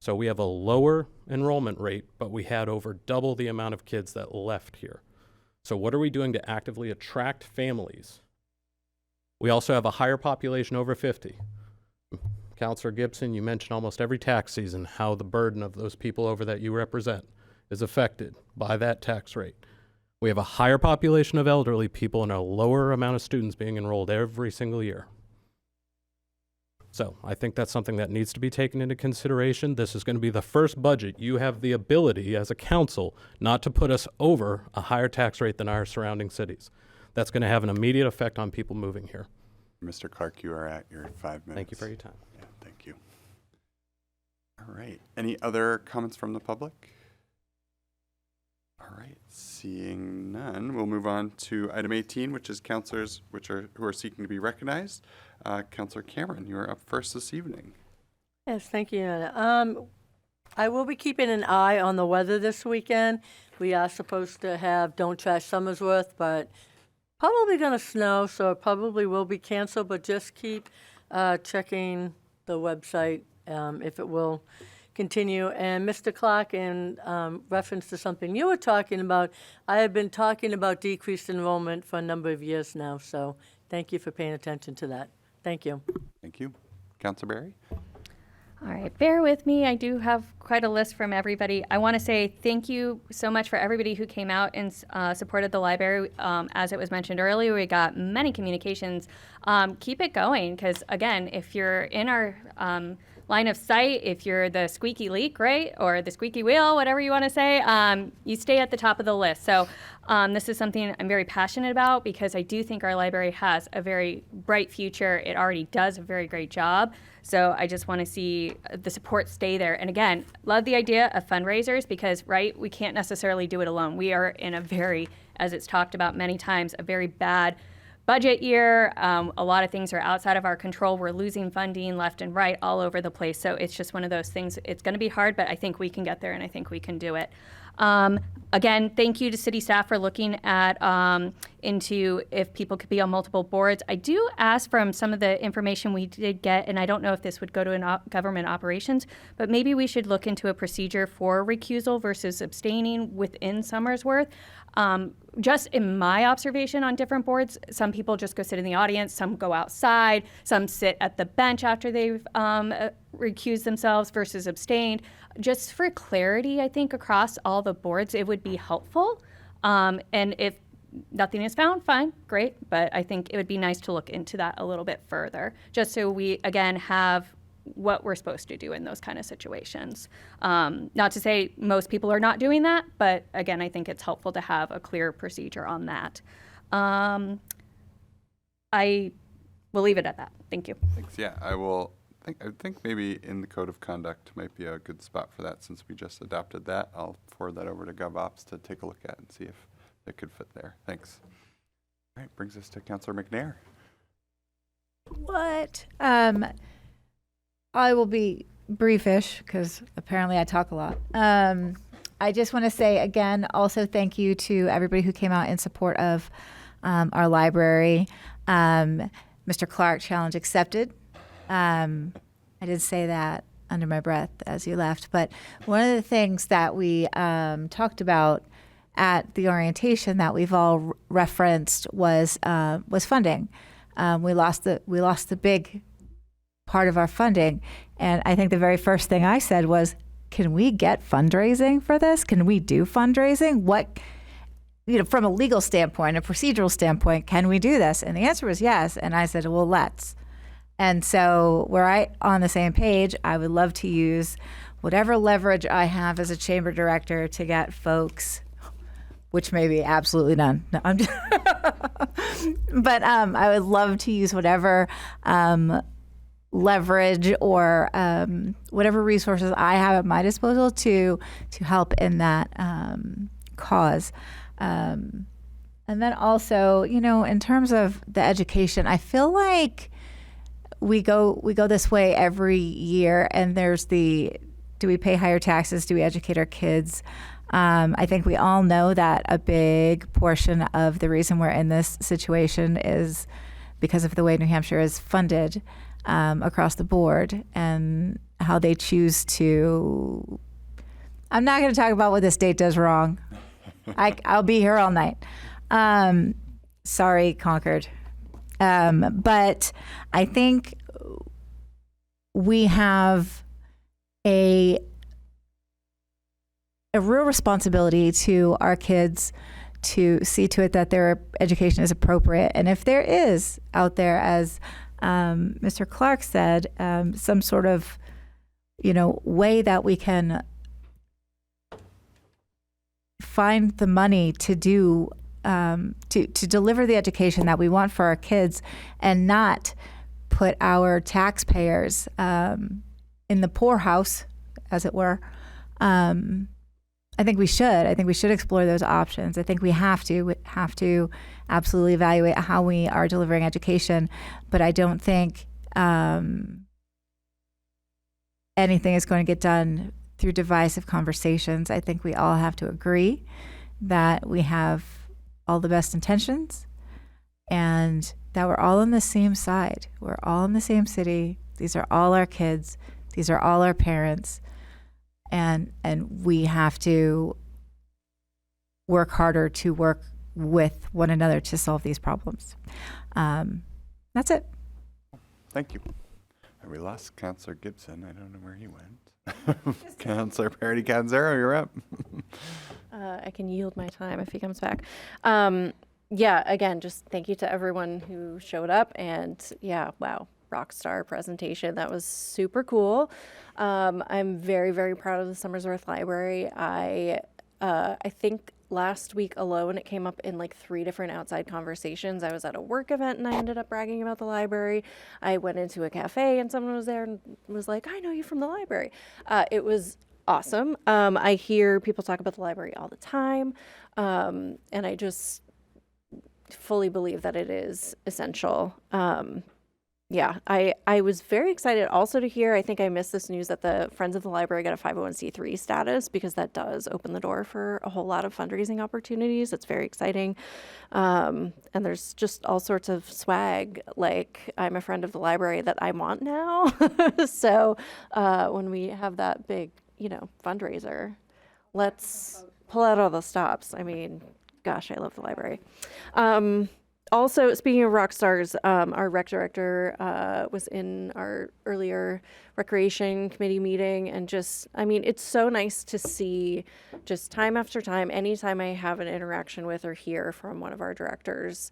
So we have a lower enrollment rate, but we had over double the amount of kids that left here. So what are we doing to actively attract families? We also have a higher population over 50. Councilor Gibson, you mentioned almost every tax season how the burden of those people over that you represent is affected by that tax rate. We have a higher population of elderly people and a lower amount of students being enrolled every single year. So I think that's something that needs to be taken into consideration. This is going to be the first budget you have the ability as a council not to put us over a higher tax rate than our surrounding cities. That's going to have an immediate effect on people moving here. Mr. Clark, you are at your 5 minutes. Thank you for your time. Yeah, thank you. All right. Any other comments from the public? All right. Seeing none, we'll move on to item 18, which is counselors who are seeking to be recognized. Counselor Cameron, you are up first this evening. Yes, thank you, Anna. I will be keeping an eye on the weather this weekend. We are supposed to have Don't Trash Somersworth, but probably going to snow, so it probably will be canceled, but just keep checking the website if it will continue. And Mr. Clark, in reference to something you were talking about, I have been talking about decreased enrollment for a number of years now, so thank you for paying attention to that. Thank you. Thank you. Councilor Berry? All right, bear with me. I do have quite a list from everybody. I want to say thank you so much for everybody who came out and supported the library. As it was mentioned earlier, we got many communications. Keep it going, because again, if you're in our line of sight, if you're the squeaky leak, right, or the squeaky wheel, whatever you want to say, you stay at the top of the list. So this is something I'm very passionate about, because I do think our library has a very bright future. It already does a very great job. So I just want to see the support stay there. And again, love the idea of fundraisers, because, right, we can't necessarily do it alone. We are in a very, as it's talked about many times, a very bad budget year. A lot of things are outside of our control. We're losing funding left and right all over the place. So it's just one of those things. It's going to be hard, but I think we can get there, and I think we can do it. Again, thank you to city staff for looking at into if people could be on multiple boards. I do ask from some of the information we did get, and I don't know if this would go to government operations, but maybe we should look into a procedure for recusal versus abstaining within Somersworth. Just in my observation on different boards, some people just go sit in the audience, some go outside, some sit at the bench after they've recused themselves versus abstained. Just for clarity, I think across all the boards, it would be helpful. And if nothing is found, fine, great. But I think it would be nice to look into that a little bit further, just so we, again, have what we're supposed to do in those kind of situations. Not to say most people are not doing that, but again, I think it's helpful to have a clear procedure on that. I will leave it at that. Thank you. Thanks. Yeah, I think maybe in the code of conduct might be a good spot for that, since we just adopted that. I'll forward that over to GovOps to take a look at and see if it could fit there. Thanks. All right, brings us to Councilor McNair. What? I will be briefish, because apparently I talk a lot. I just want to say again, also thank you to everybody who came out in support of our library. Mr. Clark, challenge accepted. I did say that under my breath as you left, but one of the things that we talked about at the orientation that we've all referenced was funding. We lost the big part of our funding, and I think the very first thing I said was, can we get fundraising for this? Can we do fundraising? What, from a legal standpoint, a procedural standpoint, can we do this? And the answer was yes. And I said, well, let's. And so we're on the same page. I would love to use whatever leverage I have as a chamber director to get folks, which may be absolutely none. No, I'm just but I would love to use whatever leverage or whatever resources I have at my disposal to help in that cause. And then also, in terms of the education, I feel like we go this way every year, and there's do we pay higher taxes? Do we educate our kids? I think we all know that a big portion of the reason we're in this situation is because of the way New Hampshire is funded across the board, and how they choose to. I'm not going to talk about what the state does wrong. I'll be here all night. Sorry, Concord. But I think we have a real responsibility to our kids to see to it that their education is appropriate. And if there is out there, as Mr. Clark said, some sort of, way that we can find the money to do to deliver the education that we want for our kids, and not put our taxpayers in the poorhouse, as it were. I think we should. I think we should explore those options. I think we have to absolutely evaluate how we are delivering education. But I don't think anything is going to get done through divisive conversations. I think we all have to agree that we have all the best intentions, and that we're all on the same side. We're all in the same city. These are all our kids. These are all our parents. and we have to work harder to work with one another to solve these problems. That's it. Thank you. And we lost Councillor Gibson. I don't know where he went. Councillor Parity Canzero, you're up. I can yield my time if he comes back. Yeah, again, just thank you to everyone who showed up, and yeah, wow, rock star presentation. That was super cool. I'm very, very proud of the Somersworth Library. I think last week alone, it came up in like 3 different outside conversations. I was at a work event and I ended up bragging about the library. I went into a cafe and someone was there and was like, I know you from the library. It was awesome. I hear people talk about the library all the time. And I just fully believe that it is essential. Yeah, I was very excited also to hear, I think I missed this news, that the Friends of the Library got a 501c3 status, because that does open the door for a whole lot of fundraising opportunities. It's very exciting. And there's just all sorts of swag, like I'm a friend of the library that I want now. So when we have that big, fundraiser, let's pull out all the stops. I mean, gosh, I love the library. Also, speaking of rock stars, our rec director was in our earlier recreation committee meeting, and it's so nice to see just time after time, anytime I have an interaction with or hear from one of our directors,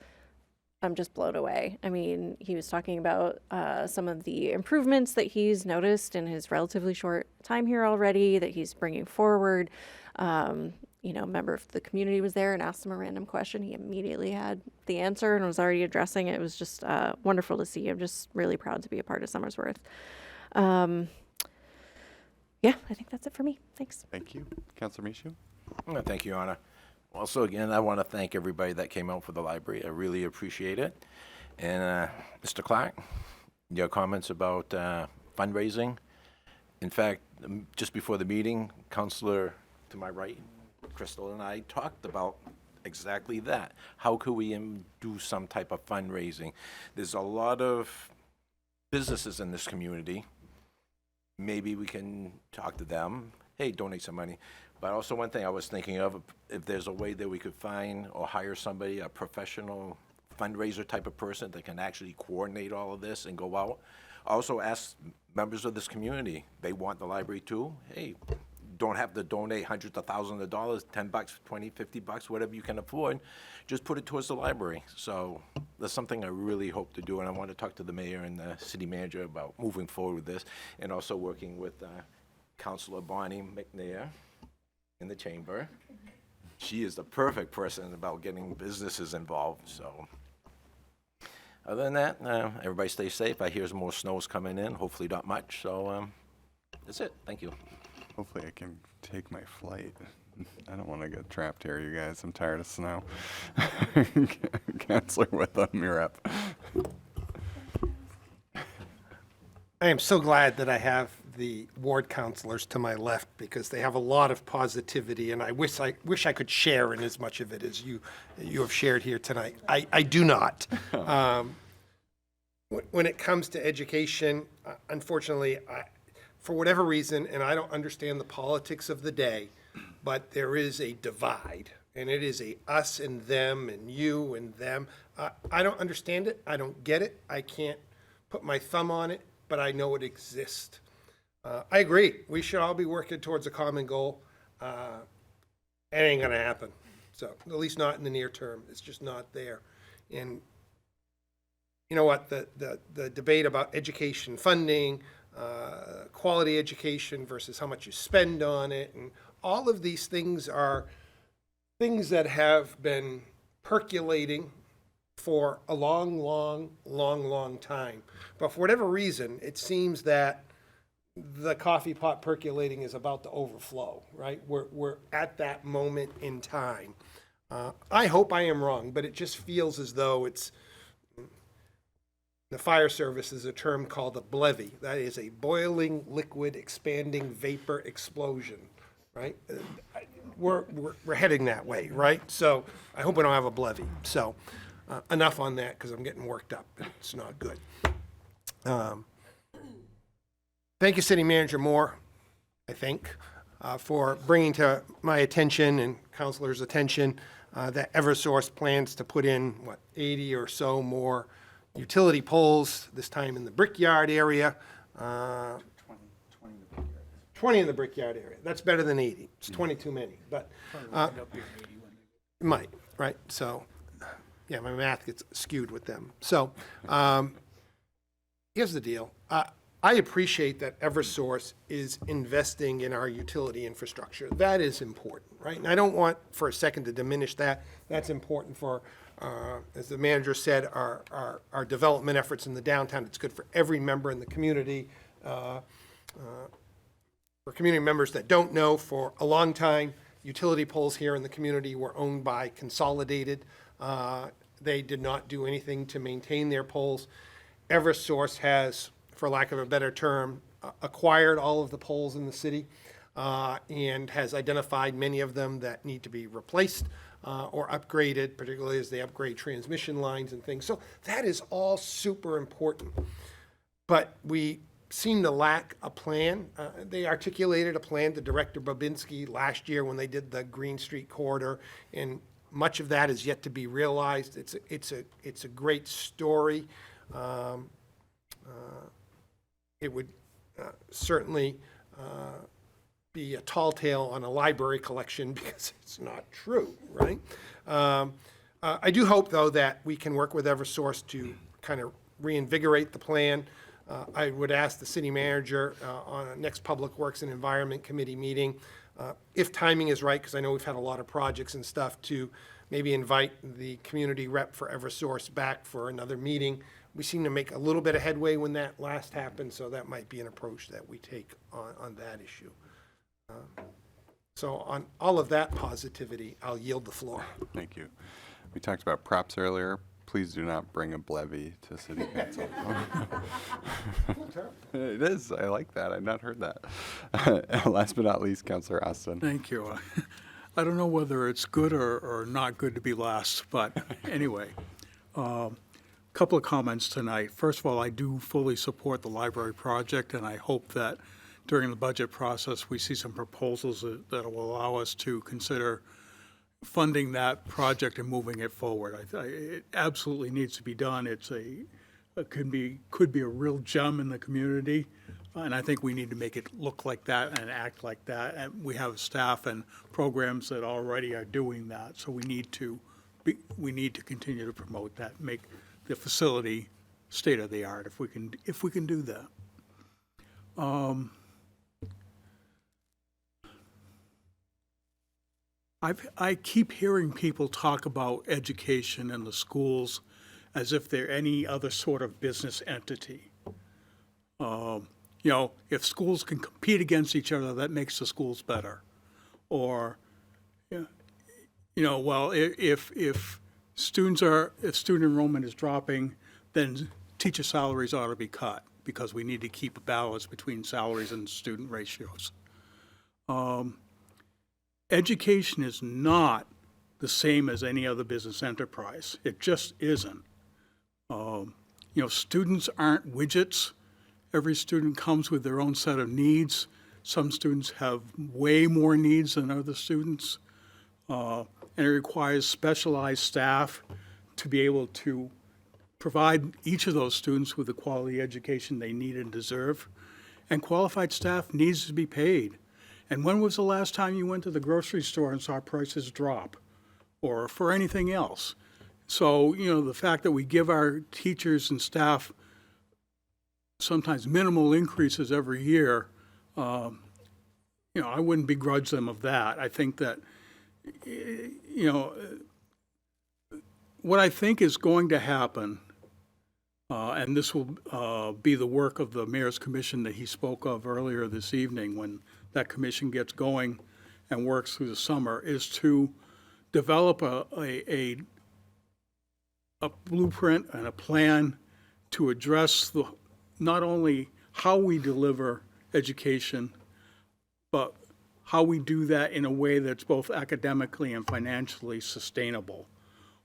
I'm just blown away. I mean, he was talking about some of the improvements that he's noticed in his relatively short time here already that he's bringing forward. A member of the community was there and asked him a random question. He immediately had the answer and was already addressing it. It was just wonderful to see. I'm just really proud to be a part of Somersworth. Yeah, I think that's it for me. Thanks. Thank you. Councillor Michaud? Thank you, Anna. Also, again, I want to thank everybody that came out for the library. I really appreciate it. And Mr. Clark, your comments about fundraising. In fact, just before the meeting, Councillor to my right, Crystal, and I talked about exactly that. How could we do some type of fundraising? There's a lot of businesses in this community. Maybe we can talk to them. Hey, donate some money. But also one thing I was thinking of, if there's a way that we could find or hire somebody, a professional fundraiser type of person that can actually coordinate all of this and go out. Also ask members of this community, they want the library too. Hey, don't have to donate hundreds of thousands of dollars, $10, $20, $50, whatever you can afford. Just put it towards the library. So that's something I really hope to do, and I want to talk to the mayor and the city manager about moving forward with this, and also working with Councilor Bonnie McNair in the chamber. She is the perfect person about getting businesses involved. So other than that, everybody stay safe. I hear more snow's coming in, hopefully not much. So that's it. Thank you. Hopefully I can take my flight. I don't want to get trapped here, you guys. I'm tired of snow. Councillor Witham, you're up. I am so glad that I have the ward councilors to my left, because they have a lot of positivity, and I wish I could share in as much of it as you have shared here tonight. I do not. When it comes to education, unfortunately, for whatever reason, and I don't understand the politics of the day, but there is a divide, and it is a us and them and you and them. I don't understand it. I don't get it. I can't put my thumb on it, but I know it exists. I agree. We should all be working towards a common goal. It ain't going to happen. So, at least not in the near term. It's just not there. And you know what? The debate about education funding, quality education versus how much you spend on it, and all of these things are things that have been percolating for a long time. But for whatever reason, it seems that the coffee pot percolating is about to overflow, right? We're at that moment in time. I hope I am wrong, but it just feels as though it's, the fire service is a term called a BLEVE. That is a boiling liquid expanding vapor explosion, right? We're heading that way, right? So I hope we don't have a BLEVE. So enough on that, because I'm getting worked up. It's not good. Thank you, City Manager Moore, I think. for bringing to my attention and counselors' attention that Eversource plans to put in, 80 or so more utility poles, this time in the Brickyard area. 20 in the Brickyard area. That's better than 80. It's 20 too many, but it might, right? So, yeah, my math gets skewed with them. So, here's the deal. I appreciate that Eversource is investing in our utility infrastructure. That is important, right? And I don't want for a second to diminish that. That's important for, as the manager said, our development efforts in the downtown. It's good for every member in the community. For community members that don't know, for a long time, utility poles here in the community were owned by Consolidated. They did not do anything to maintain their poles. Eversource has, for lack of a better term, acquired all of the poles in the city and has identified many of them that need to be replaced or upgraded, particularly as they upgrade transmission lines and things. So that is all super important. But we seem to lack a plan. They articulated a plan to Director Babinski last year when they did the Green Street corridor, and much of that is yet to be realized. It's a great story. It would certainly be a tall tale on a library collection because it's not true, right? I do hope, though, that we can work with Eversource to kind of reinvigorate the plan. I would ask the city manager on a next Public Works and Environment Committee meeting, if timing is right, because I know we've had a lot of projects and stuff, to maybe invite the community rep for Eversource back for another meeting. We seem to make a little bit of headway when that last happened, so that might be an approach that we take on that issue. So on all of that positivity, I'll yield the floor. Thank you. We talked about props earlier. Please do not bring a Blevy to City Council. It is. I like that. I've not heard that. Last but not least, Councilor Austin. Thank you. I don't know whether it's good or not good to be last, but anyway, couple of comments tonight. First of all, I do fully support the library project, and I hope that during the budget process we see some proposals that will allow us to consider funding that project and moving it forward. It absolutely needs to be done. It could be a real gem in the community, and I think we need to make it look like that and act like that. And we have staff and programs that already are doing that, so we need to continue to promote that, make the facility state of the art if we can do that. I keep hearing people talk about education and the schools as if they're any other sort of business entity. If schools can compete against each other, that makes the schools better. Or, if student enrollment is dropping, then teacher salaries ought to be cut because we need to keep a balance between salaries and student ratios. Education is not the same as any other business enterprise. It just isn't. Students aren't widgets. Every student comes with their own set of needs. Some students have way more needs than other students. And it requires specialized staff to be able to provide each of those students with the quality education they need and deserve. And qualified staff needs to be paid. And when was the last time you went to the grocery store and saw prices drop, or for anything else? So, the fact that we give our teachers and staff sometimes minimal increases every year, I wouldn't begrudge them of that. I think that, what I think is going to happen, and this will be the work of the Mayor's Commission that he spoke of earlier this evening when that commission gets going and works through the summer, is to develop a blueprint and a plan to address not only how we deliver education, but how we do that in a way that's both academically and financially sustainable.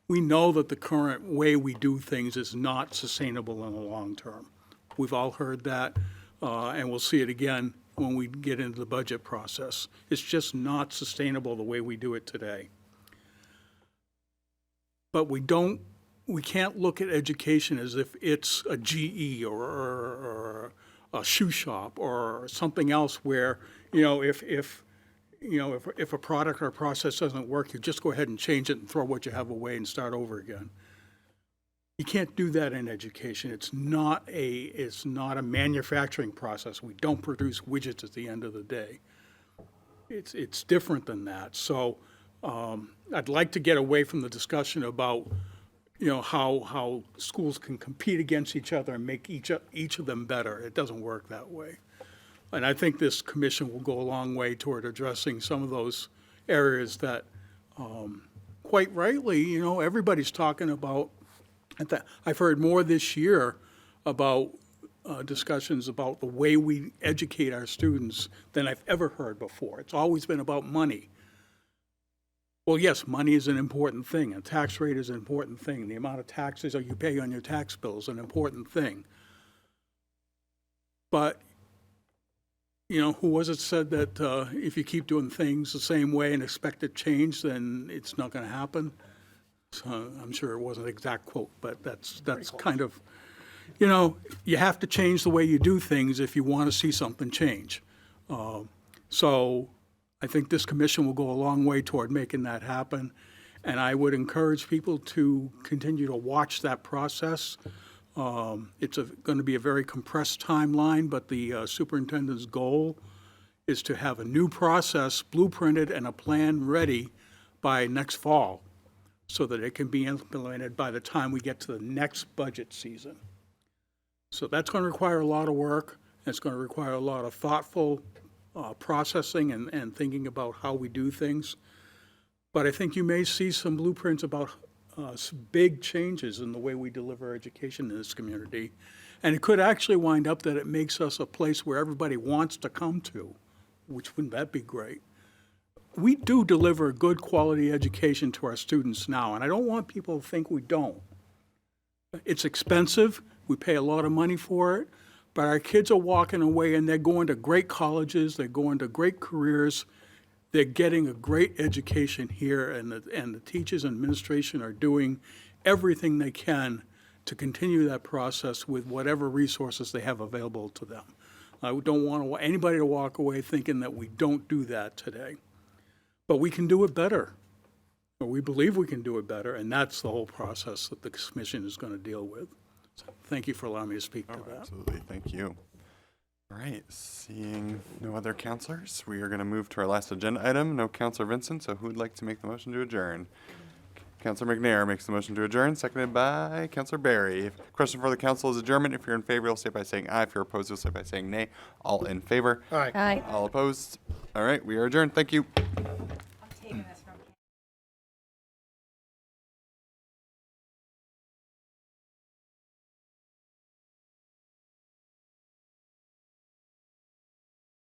We know that the current way we do things is not sustainable in the long term. We've all heard that, and we'll see it again when we get into the budget process. It's just not sustainable the way we do it today. But we can't look at education as if it's a GE or a shoe shop or something else where, if a product or process doesn't work, you just go ahead and change it and throw what you have away and start over again. You can't do that in education. It's not a manufacturing process. We don't produce widgets at the end of the day. It's different than that. So I'd like to get away from the discussion about how schools can compete against each other and make each of them better. It doesn't work that way. And I think this commission will go a long way toward addressing some of those areas that, quite rightly, everybody's talking about. I've heard more this year about discussions about the way we educate our students than I've ever heard before. It's always been about money. Well, yes, money is an important thing. A tax rate is an important thing. The amount of taxes that you pay on your tax bill is an important thing. But, who was it said that if you keep doing things the same way and expect it to change, then it's not going to happen? So I'm sure it wasn't an exact quote, but that's kind of, you have to change the way you do things if you want to see something change. So I think this commission will go a long way toward making that happen. And I would encourage people to continue to watch that process. It's going to be a very compressed timeline, but the superintendent's goal is to have a new process blueprinted and a plan ready by next fall, so that it can be implemented by the time we get to the next budget season. So that's going to require a lot of work. It's going to require a lot of thoughtful processing and thinking about how we do things. But I think you may see some blueprints about some big changes in the way we deliver education in this community. And it could actually wind up that it makes us a place where everybody wants to come to, which wouldn't that be great? We do deliver good quality education to our students now, and I don't want people to think we don't. It's expensive. We pay a lot of money for it, but our kids are walking away and they're going to great colleges, they're going to great careers, they're getting a great education here, and the teachers and administration are doing everything they can to continue that process with whatever resources they have available to them. I don't want anybody to walk away thinking that we don't do that today. But we can do it better, or we believe we can do it better, and that's the whole process that the commission is going to deal with. So thank you for allowing me to speak to that. Absolutely, thank you. All right, seeing no other counselors, we are going to move to our last agenda item. No Counselor Vincent, so who would like to make the motion to adjourn? Counselor McNair makes the motion to adjourn, seconded by Counselor Barry. Question for the council is adjournment. If you're in favor, you'll say by saying aye. If you're opposed, you'll say by saying nay. All in favor? Aye. Aye. All opposed? All right, we are adjourned. Thank you.